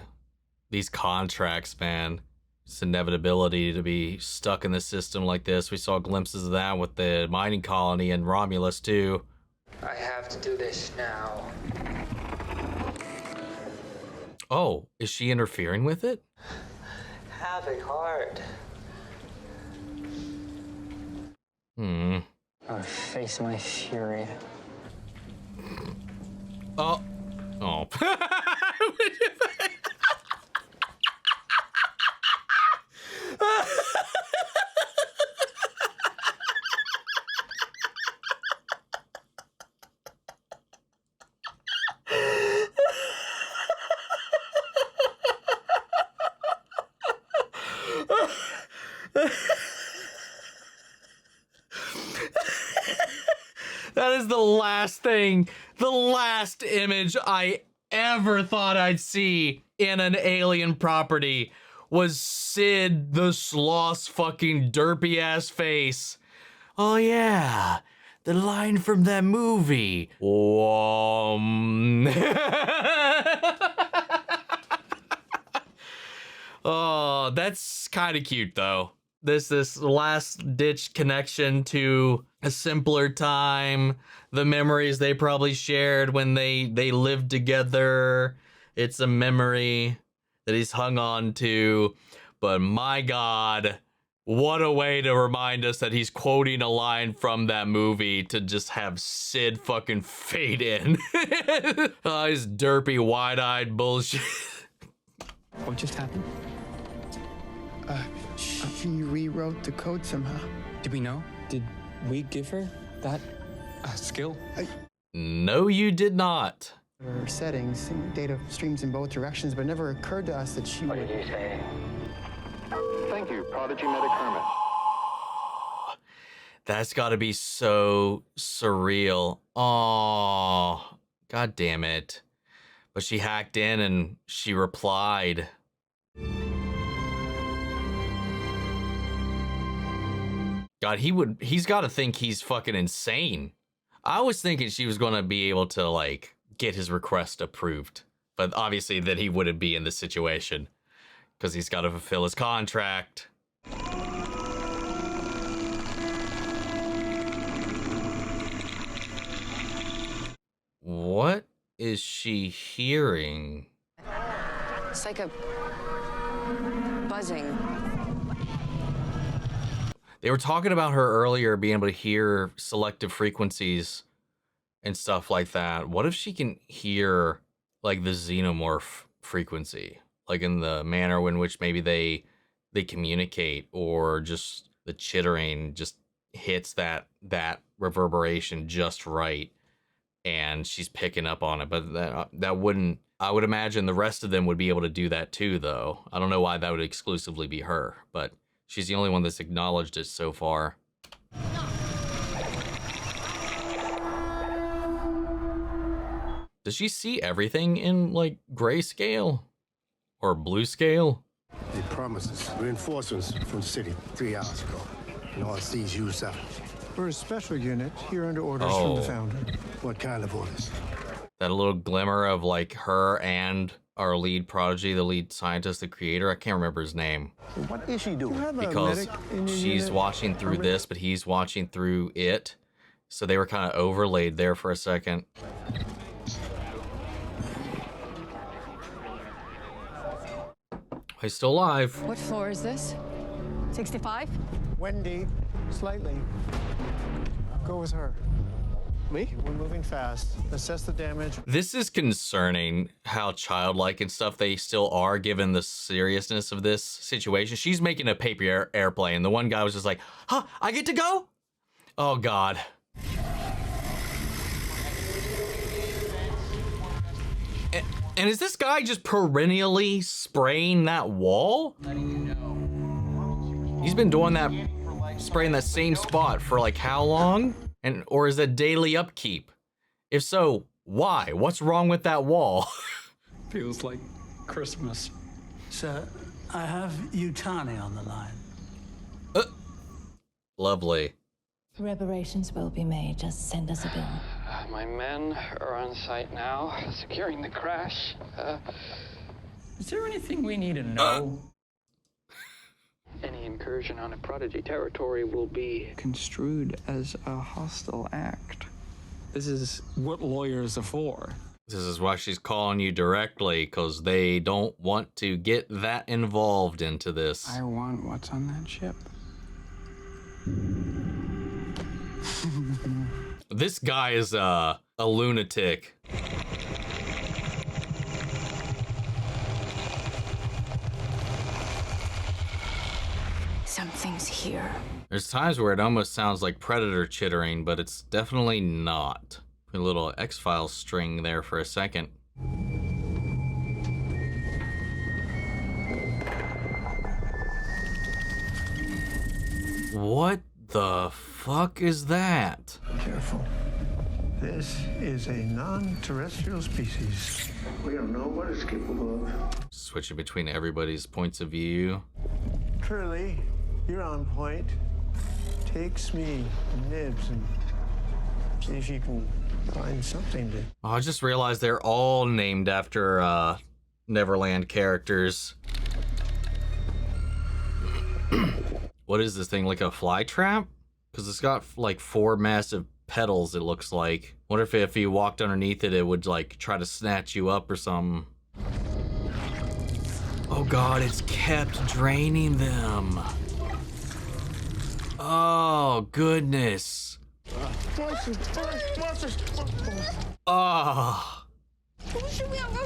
these contracts, man. It's inevitability to be stuck in the system like this. We saw glimpses of that with the mining colony in Romulus too. I have to do this now. Oh, is she interfering with it? Have it hard. I'll face my fury. Oh. Oh. That is the last thing, the last image I ever thought I'd see in an Alien property was Sid the Sloth's fucking derpy ass face. Oh yeah, the line from that movie. Oh, that's kind of cute though. This last ditch connection to a simpler time, the memories they probably shared when they lived together. It's a memory that he's hung on to, but my God, what a way to remind us that he's quoting a line from that movie to just have Sid fucking fade in. Oh, his derpy, wide-eyed bullshit. What just happened? She rewrote the code somehow. Did we know? Did we give her that skill? No, you did not. Her settings, data streams in both directions, but it never occurred to us that she would... What did you say? Thank you, Prodigy Medic Hermit. That's got to be so surreal. Oh, God damn it. But she hacked in and she replied. God, he's got to think he's fucking insane. I was thinking she was going to be able to, like, get his request approved. But obviously that he wouldn't be in this situation because he's got to fulfill his contract. What is she hearing? It's like a buzzing. They were talking about her earlier being able to hear selective frequencies and stuff like that. What if she can hear like the xenomorph frequency, like in the manner in which maybe they communicate, or just the chittering just hits that reverberation just right and she's picking up on it. But that wouldn't, I would imagine the rest of them would be able to do that too, though. I don't know why that would exclusively be her, but she's the only one that's acknowledged it so far. Does she see everything in, like, grayscale? Or blue scale? They promised us reinforcements from the city 3 hours ago. And all C's used up. We're a special unit here under orders from the founder. What kind of orders? That little glimmer of, like, her and our lead prodigy, the lead scientist, the creator. I can't remember his name. So what is she doing? Because she's watching through this, but he's watching through it. So they were kind of overlaid there for a second. He's still alive. What floor is this? 65? Wendy, slightly. Go with her. Me? We're moving fast. Assess the damage. This is concerning how childlike and stuff they still are given the seriousness of this situation. She's making a paper airplane. The one guy was just like, huh, I get to go? Oh, God. And is this guy just perennially spraying that wall? Letting you know. He's been doing that, spraying that same spot for like how long? Or is that daily upkeep? If so, why? What's wrong with that wall? Feels like Christmas. Sir, I have Yutani on the line. Lovely. Reparations will be made. Just send us a bill. My men are on site now, securing the crash. Is there anything we need to know? Any incursion on a Prodigy territory will be construed as a hostile act. This is what lawyers are for. This is why she's calling you directly, because they don't want to get that involved into this. I want what's on that ship. This guy is a lunatic. Something's here. There's times where it almost sounds like Predator chittering, but it's definitely not. Put a little X-Files string there for a second. What the fuck is that? Careful. This is a non-terrestrial species. We don't know what it's capable of. Switching between everybody's points of view. Curly, you're on point. Take Smee and Nibs and see if you can find something to... Oh, I just realized they're all named after Neverland characters. What is this thing, like a fly trap? Because it's got like 4 massive petals, it looks like. Wonder if you walked underneath it, it would like try to snatch you up or something. Oh god, it's kept draining them. Oh goodness. Oh. Were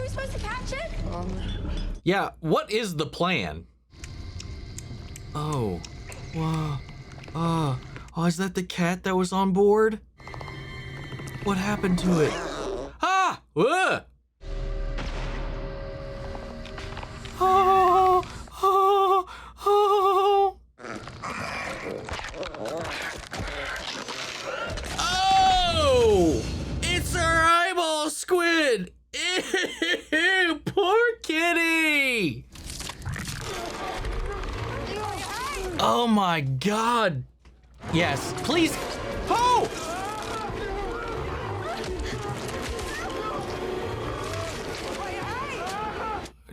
we supposed to catch it? Yeah, what is the plan? Oh. Wow. Oh, is that the cat that was on board? What happened to it? Ah! Whoa! Oh! Oh! Oh! Oh! It's our eyeball squid! Ew, poor kitty! Oh my god! Yes, please! Oh!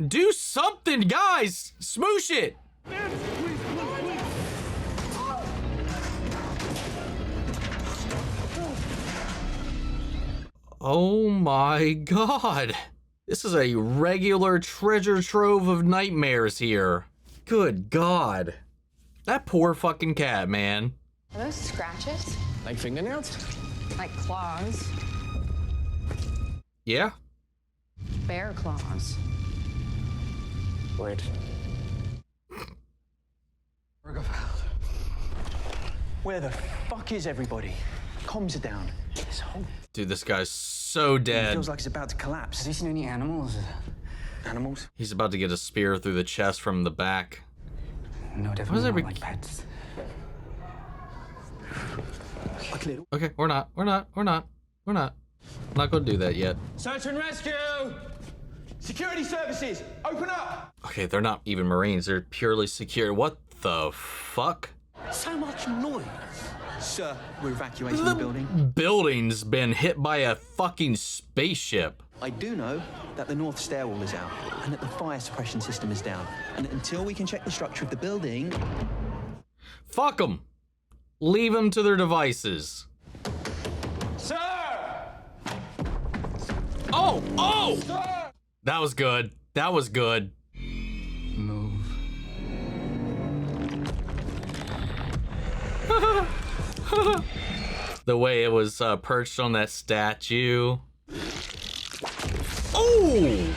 Do something, guys! Smoosh it! Oh my god! This is a regular treasure trove of nightmares here. Good god. That poor fucking cat, man. Are those scratches? Like fingernails? Like claws. Yeah? Bear claws. Wait. Where the fuck is everybody? Comms are down. This whole Dude, this guy's so dead. feels like it's about to collapse. Have you seen any animals? Animals? He's about to get a spear through the chest from the back. No, definitely not like pets. Okay, we're not gonna do that yet. Search and rescue! Security services, open up! Okay, they're not even Marines, they're purely secure. What the fuck? So much noise. Sir, we're evacuating the building. Building's been hit by a fucking spaceship. I do know that the north stairwell is out and that the fire suppression system is down. And until we can check the structure of the building... Fuck them. Leave them to their devices. Sir! Oh! Oh! Sir! That was good. That was good. Move. The way it was perched on that statue. Oh!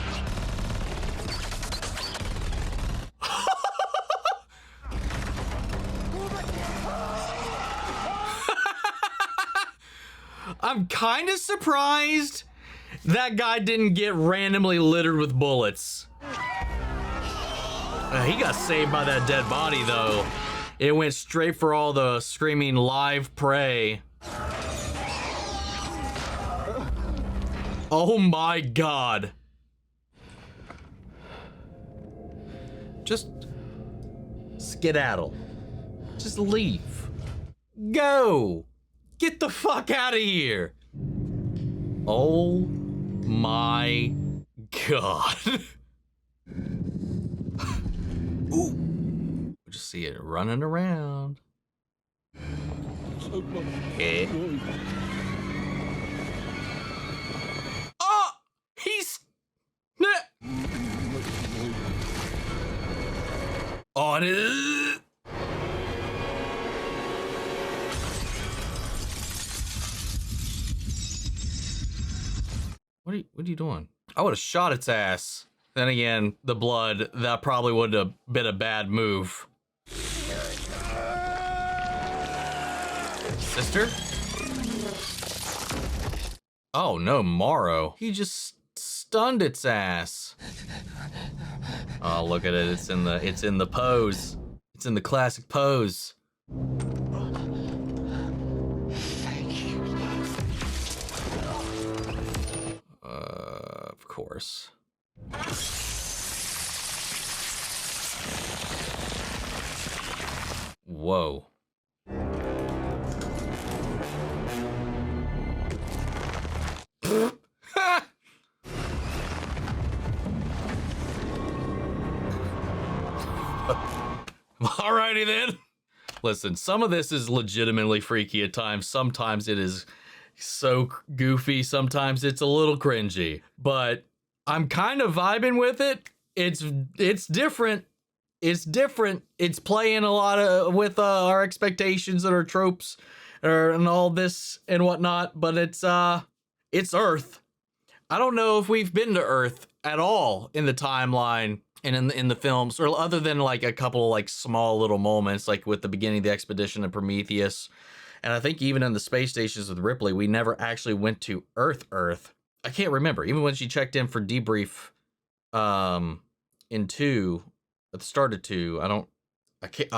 I'm kind of surprised that guy didn't get randomly littered with bullets. He got saved by that dead body though. It went straight for all the screaming live prey. Oh my god. Just skedaddle. Just leave. Go. Get the fuck out of here. Oh my god. Ooh. Just see it running around. Okay. Oh! He's... Oh, it is... What are you doing? I would have shot its ass. Then again, the blood, that probably would have been a bad move. Sister? Oh no, Morrow. He just stunned its ass. Oh, look at it. It's in the pose. It's in the classic pose. Of course. Whoa. Alrighty then. Listen, some of this is legitimately freaky at times. Sometimes it is so goofy. Sometimes it's a little cringy. But I'm kind of vibing with it. It's different. It's different. It's playing a lot with our expectations and our tropes and all this and whatnot. But it's Earth. I don't know if we've been to Earth at all in the timeline and in the films, or other than like a couple like small little moments, like with the beginning of the expedition of Prometheus. And I think even in the space stations with Ripley, we never actually went to Earth. I can't remember. Even when she checked in for debrief in 2, at the start of 2, I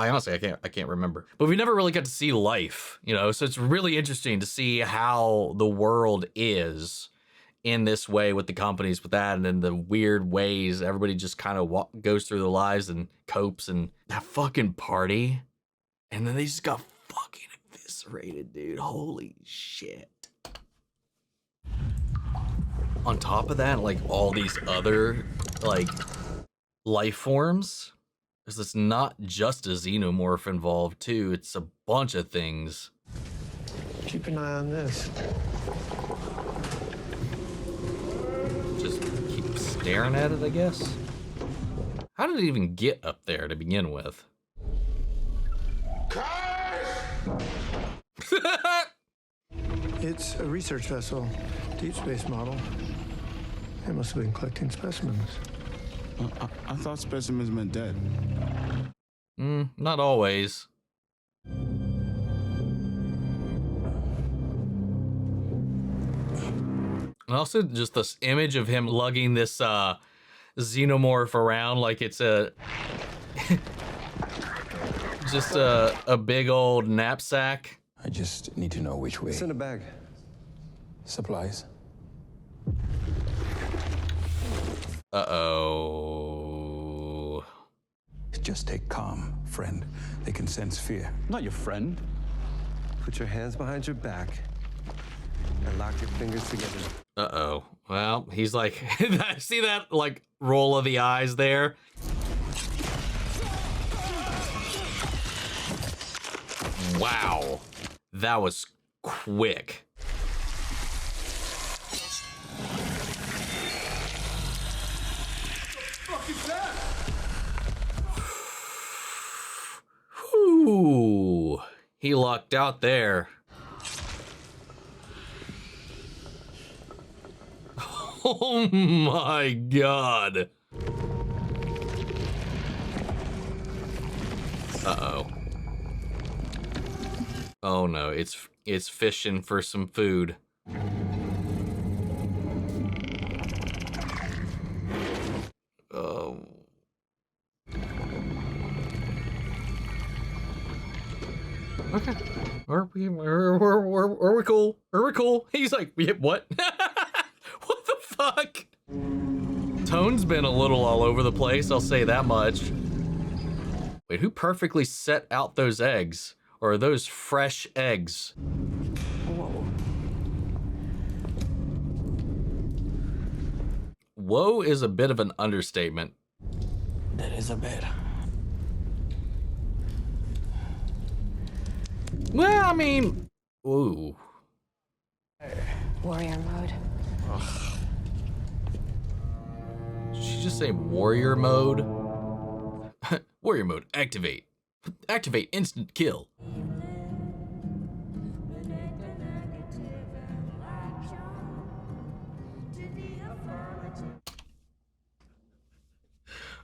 honestly can't remember. But we never really got to see life, you know, so it's really interesting to see how the world is in this way with the companies with that, and in the weird ways everybody just kind of goes through their lives and copes, and that fucking party. And then they just got fucking eviscerated, dude. Holy shit. On top of that, like all these other like life forms, because it's not just a xenomorph involved too, it's a bunch of things. Keep an eye on this. Just keep staring at it, I guess. How did it even get up there to begin with? It's a research vessel, deep space model. It must have been collecting specimens. I thought specimens meant dead. Not always. And also just this image of him lugging this xenomorph around like it's a just a big old knapsack. I just need to know which way. It's in a bag. Supplies. Uh-oh. Just stay calm, friend. They can sense fear. Not your friend. Put your hands behind your back and lock your fingers together. Uh-oh. Well, he's like, see that like roll of the eyes there? Wow. That was quick. Whew. He lucked out there. Oh my god. Uh-oh. Oh no, it's fishing for some food. Oh. Okay. Are we cool? Are we cool? He's like, yeah, what? What the fuck? Tone's been a little all over the place, I'll say that much. Wait, who perfectly set out those eggs? Or are those fresh eggs? Whoa. Whoa is a bit of an understatement. That is a bit. Well, I mean, ooh. Warrior mode. Ugh. Did she just say warrior mode? Warrior mode, activate. Activate instant kill.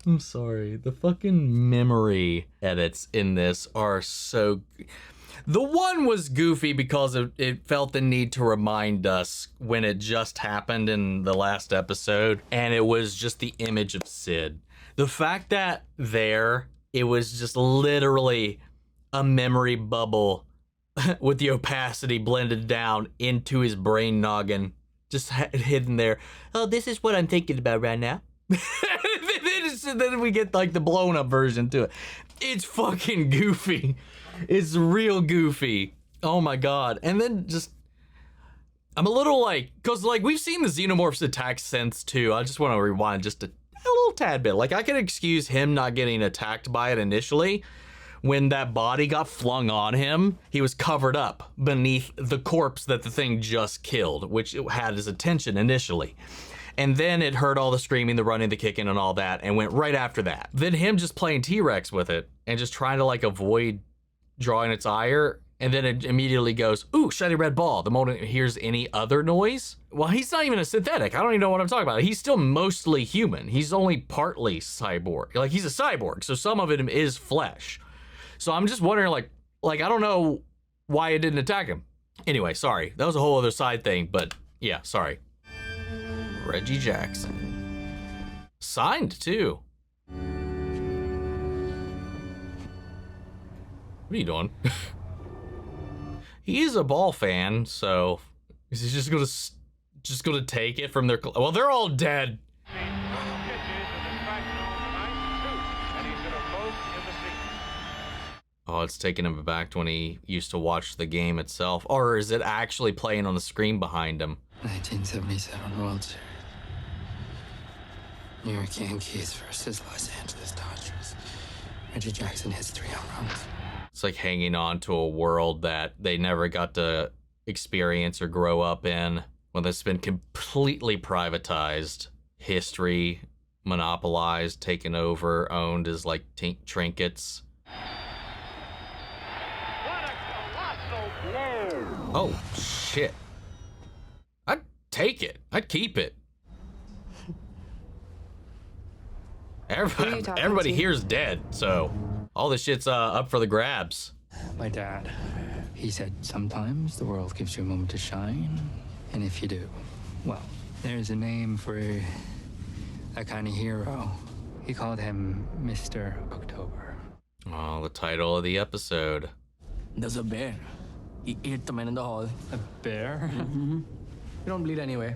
I'm sorry, the fucking memory edits in this are so... The one was goofy because it felt the need to remind us when it just happened in the last episode, and it was just the image of Sid. The fact that it was just literally a memory bubble with the opacity blended down into his brain noggin, just hidden there. Oh, this is what I'm thinking about right now. Then we get like the blown up version to it. It's fucking goofy. It's real goofy. Oh my god. And then just, I'm a little like, cause like we've seen the Xenomorphs attack since too. I just want to rewind just a little tad bit. Like I could excuse him not getting attacked by it initially. When that body got flung on him, he was covered up beneath the corpse that the thing just killed, which it had his attention initially. And then it heard all the screaming, the running, the kicking, and all that, and went right after that. Then him just playing T-Rex with it and just trying to like avoid drawing its ire, and then it immediately goes, ooh, shiny red ball, the moment it hears any other noise. Well, he's not even a synthetic. I don't even know what I'm talking about. He's still mostly human. He's only partly cyborg. Like, he's a cyborg, so some of it is flesh. So I'm just wondering, like I don't know why it didn't attack him. Anyway, sorry. That was a whole other side thing, but yeah, sorry. Reggie Jackson. Signed, too. What are you doing? He is a ball fan, so is he just gonna take it from their? Well, they're all dead. Oh, it's taking him back to when he used to watch the game itself, or is it actually playing on the screen behind him? 1977 World Series. New York Yankees versus Los Angeles Dodgers. Reggie Jackson hits 3 home runs. It's like hanging on to a world that they never got to experience or grow up in, when it's been completely privatized. History monopolized, taken over, owned as like trinkets. Oh, shit. I'd take it. I'd keep it. Everybody here's dead, so all this shit's up for the grabs. My dad, he said sometimes the world gives you a moment to shine, and if you do, well, there's a name for that kind of hero. He called him Mr. October. Oh, the title of the episode. There's a bear. He ate the man in the hall. A bear? Mm-hmm. You don't bleed anyway.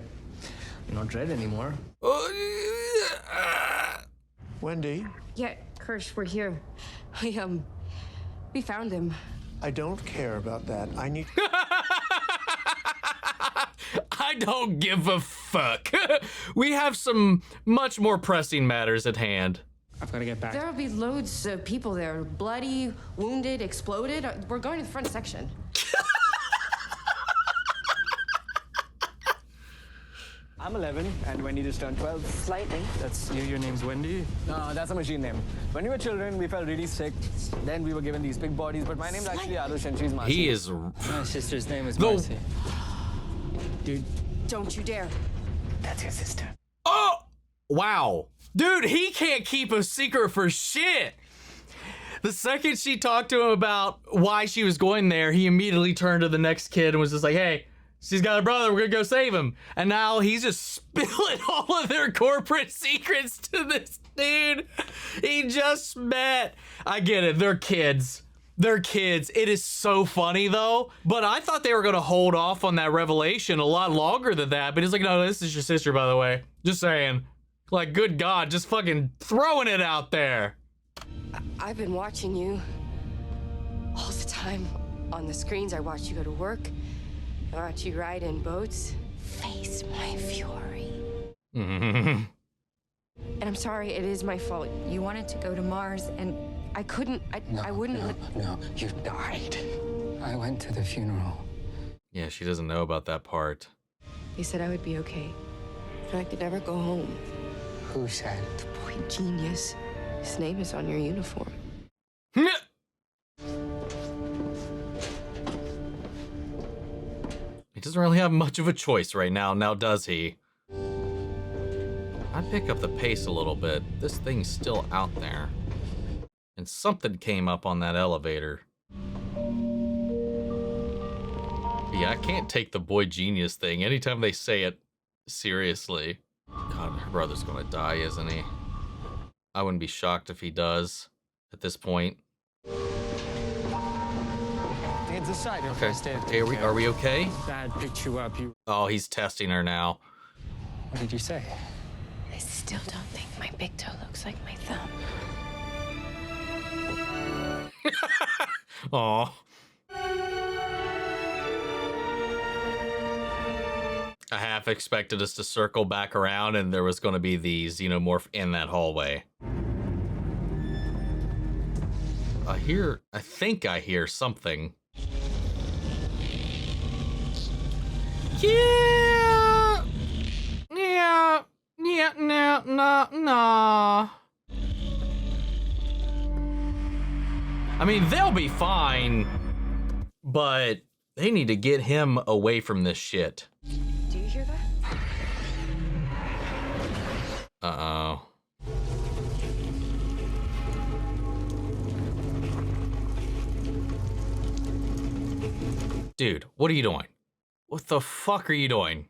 You're not red anymore. Wendy? Yeah, Kirsch, we're here. We found him. I don't care about that. I need... I don't give a fuck. We have some much more pressing matters at hand. I've got to get back. There'll be loads of people there. Bloody, wounded, exploded. We're going to the front section. I'm 11, and Wendy just turned 12. Slightly. That's your name's Wendy? No, that's a machine name. When we were children, we felt really sick. Then we were given these big bodies, but my name's actually Arush, and she's Marcy. He is... My sister's name is Marcy. Dude. Don't you dare. That's your sister. Oh! Wow. Dude, he can't keep a secret for shit. The second she talked to him about why she was going there, he immediately turned to the next kid and was just like, hey, she's got a brother, we're gonna go save him. And now he's just spilling all of their corporate secrets to this dude he just met. I get it, they're kids. They're kids. It is so funny though. But I thought they were gonna hold off on that revelation a lot longer than that. But he's like, no, this is your sister, by the way. Just saying. Like, good God, just fucking throwing it out there. I've been watching you all the time on the screens. I watch you go to work. I watch you ride in boats. Face my fury. And I'm sorry, it is my fault. You wanted to go to Mars, and I couldn't. I wouldn't. No, you died. I went to the funeral. Yeah, she doesn't know about that part. They said I would be okay, but I could never go home. Who said? The boy genius. His name is on your uniform. He doesn't really have much of a choice right now, does he? I'd pick up the pace a little bit. This thing's still out there. And something came up on that elevator. Yeah, I can't take the boy genius thing anytime they say it seriously. God, her brother's gonna die, isn't he? I wouldn't be shocked if he does at this point. It's a side. Okay, hey, are we okay? Dad picked you up. Oh, he's testing her now. What did you say? I still don't think my big toe looks like my thumb. Aw. I half expected us to circle back around and there was going to be these, you know, more in that hallway. I think I hear something. Yeah. Nah. I mean, they'll be fine, but they need to get him away from this shit. Do you hear that? Uh-oh. Dude, what are you doing? What the fuck are you doing?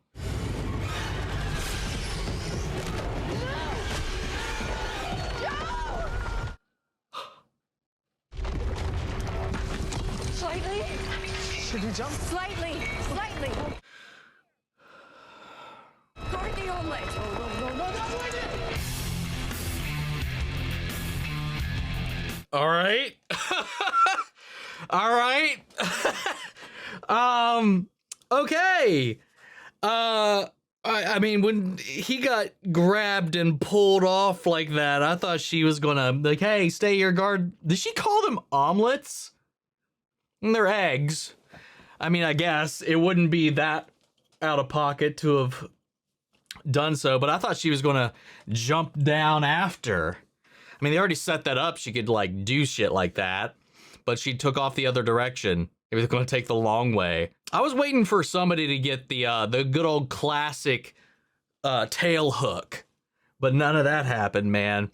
Slightly. Should we jump? Slightly. Guard the omelet. No. All right. All right. Okay. I mean, when he got grabbed and pulled off like that, I thought she was gonna, like, hey, stay your guard. Did she call them omelets? And they're eggs. I mean, I guess it wouldn't be that out of pocket to have done so, but I thought she was gonna jump down after. I mean, they already set that up. She could, like, do shit like that, but she took off the other direction. Maybe they're gonna take the long way. I was waiting for somebody to get the good old classic tail hook, but none of that happened, man.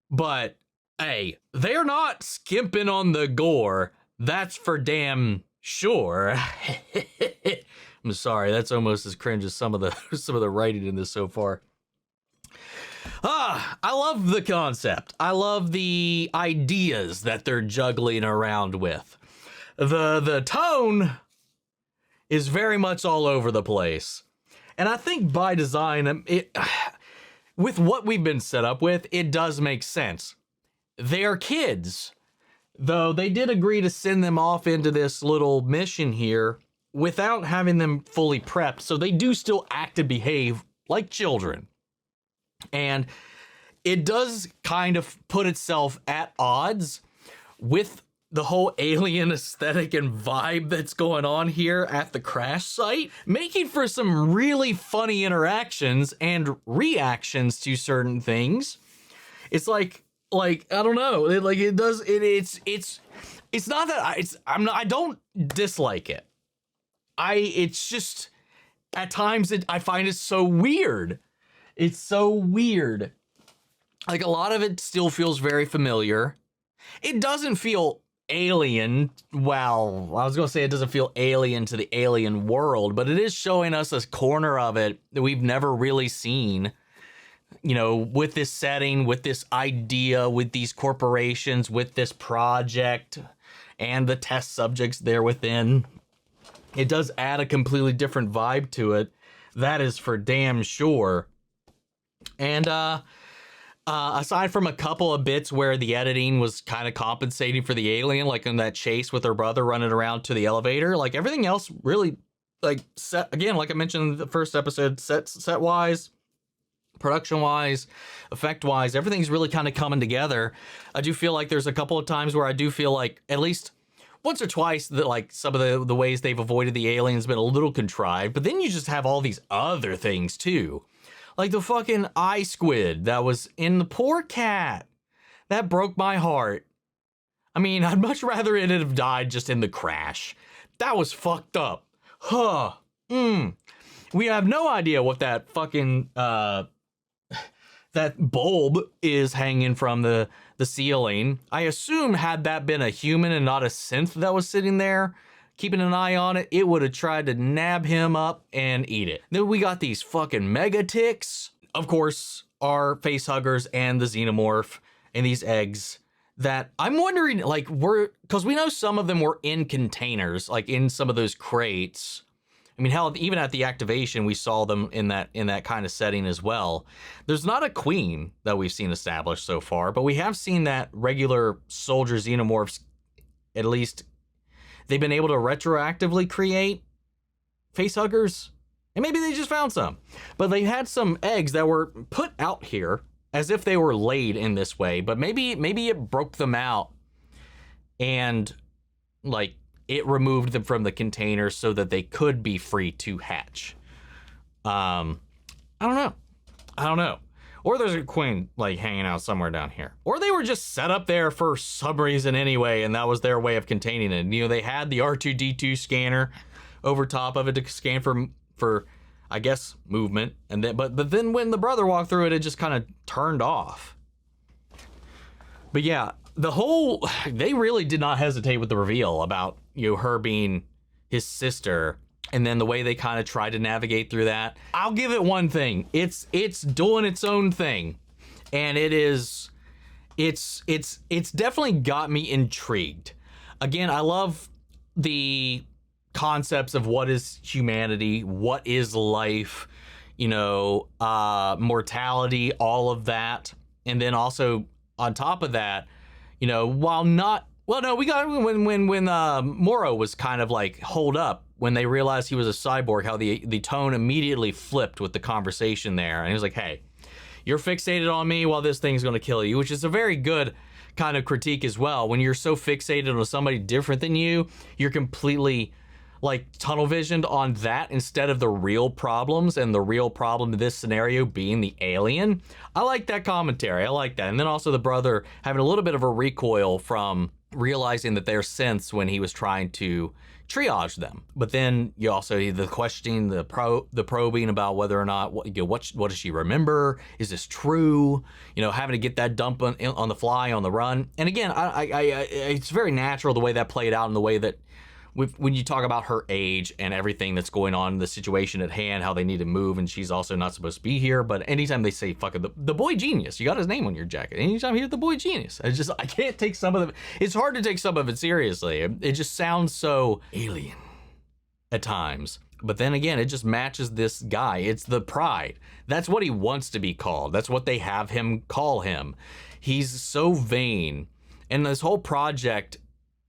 But hey, they're not skimping on the gore. That's for damn sure. I'm sorry, that's almost as cringe as some of the writing in this so far. I love the concept. I love the ideas that they're juggling around with. The tone is very much all over the place. And I think by design, with what we've been set up with, it does make sense. They're kids, though they did agree to send them off into this little mission here without having them fully prepped. So they do still act and behave like children. And it does kind of put itself at odds with the whole alien aesthetic and vibe that's going on here at the crash site, making for some really funny interactions and reactions to certain things. It's like I don't know, it's not that I don't dislike it. It's just at times I find it so weird. It's so weird. Like, a lot of it still feels very familiar. It doesn't feel alien. Well, I was gonna say it doesn't feel alien to the alien world, but it is showing us a corner of it that we've never really seen. You know, with this setting, with this idea, with these corporations, with this project, and the test subjects there within. It does add a completely different vibe to it. That is for damn sure. And aside from a couple of bits where the editing was kind of compensating for the alien, like in that chase with her brother running around to the elevator, like everything else really, like, set, again, like I mentioned in the first episode, set wise, production wise, effect wise, everything's really kind of coming together. I do feel like there's a couple of times where I do feel like at least once or twice that like some of the ways they've avoided the aliens been a little contrived, but then you just have all these other things too. Like the fucking eye squid that was in the poor cat. That broke my heart. I mean, I'd much rather it have died just in the crash. That was fucked up. Huh. We have no idea what that fucking, that bulb is hanging from the ceiling. I assume had that been a human and not a synth that was sitting there, keeping an eye on it, it would have tried to nab him up and eat it. Then we got these fucking mega ticks. Of course, our face huggers and the xenomorph and these eggs that I'm wondering, like, because we know some of them were in containers, like in some of those crates. I mean, hell, even at the activation, we saw them in that kind of setting as well. There's not a queen that we've seen established so far, but we have seen that regular soldier xenomorphs, at least they've been able to retroactively create face huggers, and maybe they just found some. But they had some eggs that were put out here as if they were laid in this way, but maybe it broke them out and like it removed them from the container so that they could be free to hatch. I don't know. Or there's a queen like hanging out somewhere down here. Or they were just set up there for some reason anyway, and that was their way of containing it. You know, they had the R2-D2 scanner over top of it to scan for I guess movement, and then but then when the brother walked through it, it just kind of turned off. But yeah, they really did not hesitate with the reveal about, you know, her being his sister. And then the way they kind of tried to navigate through that, I'll give it one thing. It's doing its own thing. And it's definitely got me intrigued. Again, I love the concepts of what is humanity, what is life, you know, mortality, all of that. And then also on top of that, you know, while not, well, no, we got when Morrow was kind of like hold up, when they realized he was a cyborg, how the tone immediately flipped with the conversation there. And he was like, hey, you're fixated on me while this thing's going to kill you, which is a very good kind of critique as well. When you're so fixated on somebody different than you, you're completely like tunnel visioned on that instead of the real problems, and the real problem in this scenario being the alien. I like that commentary. I like that. And then also the brother having a little bit of a recoil from realizing that they're synths when he was trying to triage them. But then you also the questioning, the probing about whether or not what does she remember? Is this true? You know, having to get that dump on the fly, on the run. And again, I it's very natural the way that played out, in the way that when you talk about her age and everything that's going on, the situation at hand, how they need to move, and she's also not supposed to be here. But anytime they say fucking the boy genius, you got his name on your jacket. Anytime you hear the boy genius, I can't take some of it. It's hard to take some of it seriously. It just sounds so alien at times. But then again, it just matches this guy. It's the pride. That's what he wants to be called. That's what they have him call him. He's so vain. And this whole project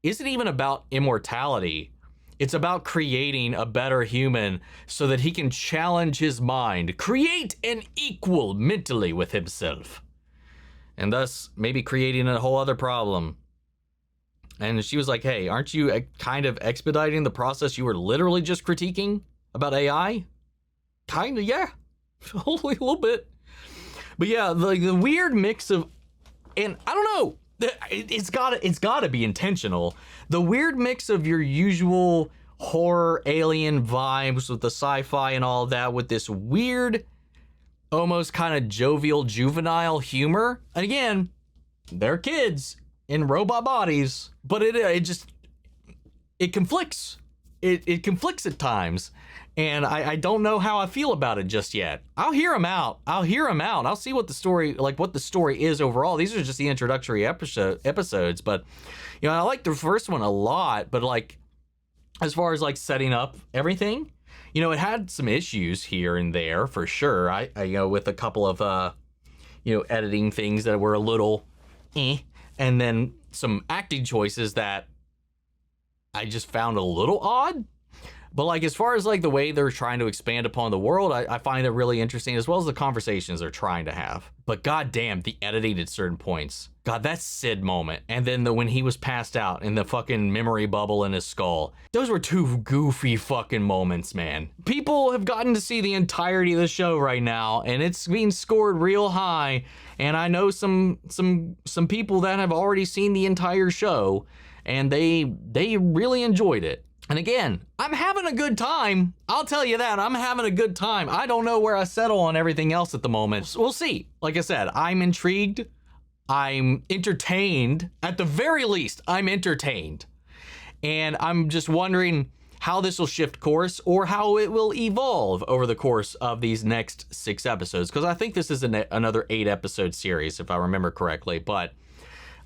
isn't even about immortality. It's about creating a better human so that he can challenge his mind, create an equal mentally with himself, and thus maybe creating a whole other problem. And she was like, hey, aren't you kind of expediting the process you were literally just critiquing about AI? Kind of, yeah. Only a little bit. But yeah, the weird mix of, and I don't know, it's gotta be intentional. The weird mix of your usual horror alien vibes with the sci-fi and all of that, with this weird, almost kind of jovial, juvenile humor. And again, they're kids in robot bodies, but it conflicts. it conflicts at times. And I don't know how I feel about it just yet. I'll hear him out. I'll see what the story, like what the story is overall. These are just the introductory episodes, but you know, I like the first one a lot, but like, as far as like setting up everything, you know, it had some issues here and there for sure. I you know, with a couple of, you know, editing things that were a little and then some acting choices that I just found a little odd. But like, as far as like the way they're trying to expand upon the world, I find it really interesting, as well as the conversations they're trying to have. But goddamn, the editing at certain points. God, that Sid moment. And then when he was passed out in the fucking memory bubble in his skull. Those were two goofy fucking moments, man. People have gotten to see the entirety of the show right now, and it's being scored real high. And I know some people that have already seen the entire show, and they really enjoyed it. And again, I'm having a good time. I'll tell you that. I'm having a good time. I don't know where I settle on everything else at the moment. We'll see. Like I said, I'm intrigued. I'm entertained. At the very least, I'm entertained. And I'm just wondering how this will shift course, or how it will evolve over the course of these next 6 episodes. Because I think this is another 8-episode series, if I remember correctly. But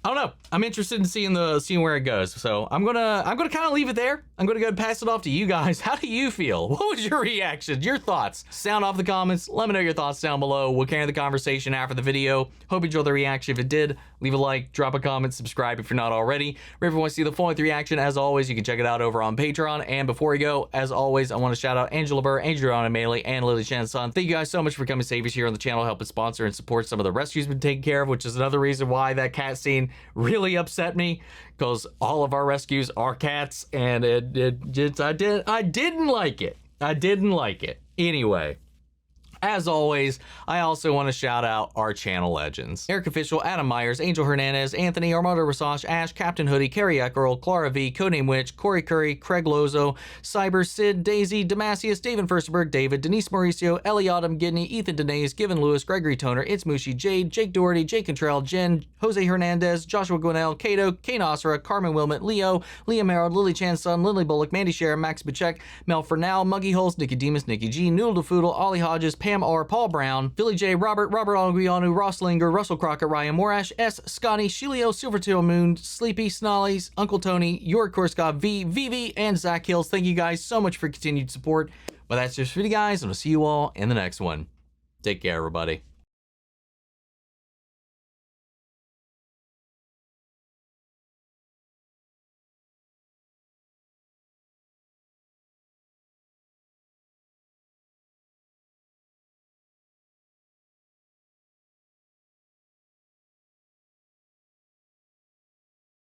I don't know. I'm interested in seeing where it goes. So I'm gonna kind of leave it there. I'm gonna go and pass it off to you guys. How do you feel? What was your reaction? Your thoughts? Sound off the comments. Let me know your thoughts down below. We'll carry the conversation after the video. Hope you enjoyed the reaction. If it did, leave a like, drop a comment, subscribe if you're not already. If you ever want to see the full-length reaction, as always, you can check it out over on Patreon. And before we go, as always, I want to shout out Angela Burr, Adriana Maley, and Lily Chan's son. Thank you guys so much for coming saviors here on the channel, helping sponsor and support some of the rescues we've been taking care of, which is another reason why that cat scene really upset me, because all of our rescues are cats, and I didn't like it. I didn't like it. Anyway, as always, I also want to shout out our channel legends: Eric Official, Adam Myers, Angel Hernandez, Anthony, Armando Rasage, Ash, Captain Hoodie, Carrie Eckerl, Clara V, Codename Witch, Corey Curry, Craig Lozo, Cyber, Sid, Daisy, Damascius, David Furstenberg, David, Denise Mauricio, Ellie Autumn, Gidney, Ethan Denise, Given Lewis, Gregory Toner, It's Mushi, Jade, Jake Doherty, Jake Contrell, Jen, Jose Hernandez, Joshua Gwinnell, Cato, Kane Osra, Carmen Wilmot, Leo, Liam Harold, Lily Chan's son, Lily Bullock, Mandy Share, Max Bachek, Mel Fernal, Muggy Holes, Nicodemus, Nikki G, Noodle DeFoodle, Ollie Hodges, Pam R, Paul Brown, Billy J, Robert Alguiano, Ross Linger, Russell Crockett, Ryan Morash, S, Scotty, Shilio, Silvertail Moon, Sleepy, Snollies, Uncle Tony, Your Korskov, V, Vivi, and Zach Hills. Thank you guys so much for continued support. But that's just for you guys, and I'll see you all in the next one. Take care, everybody.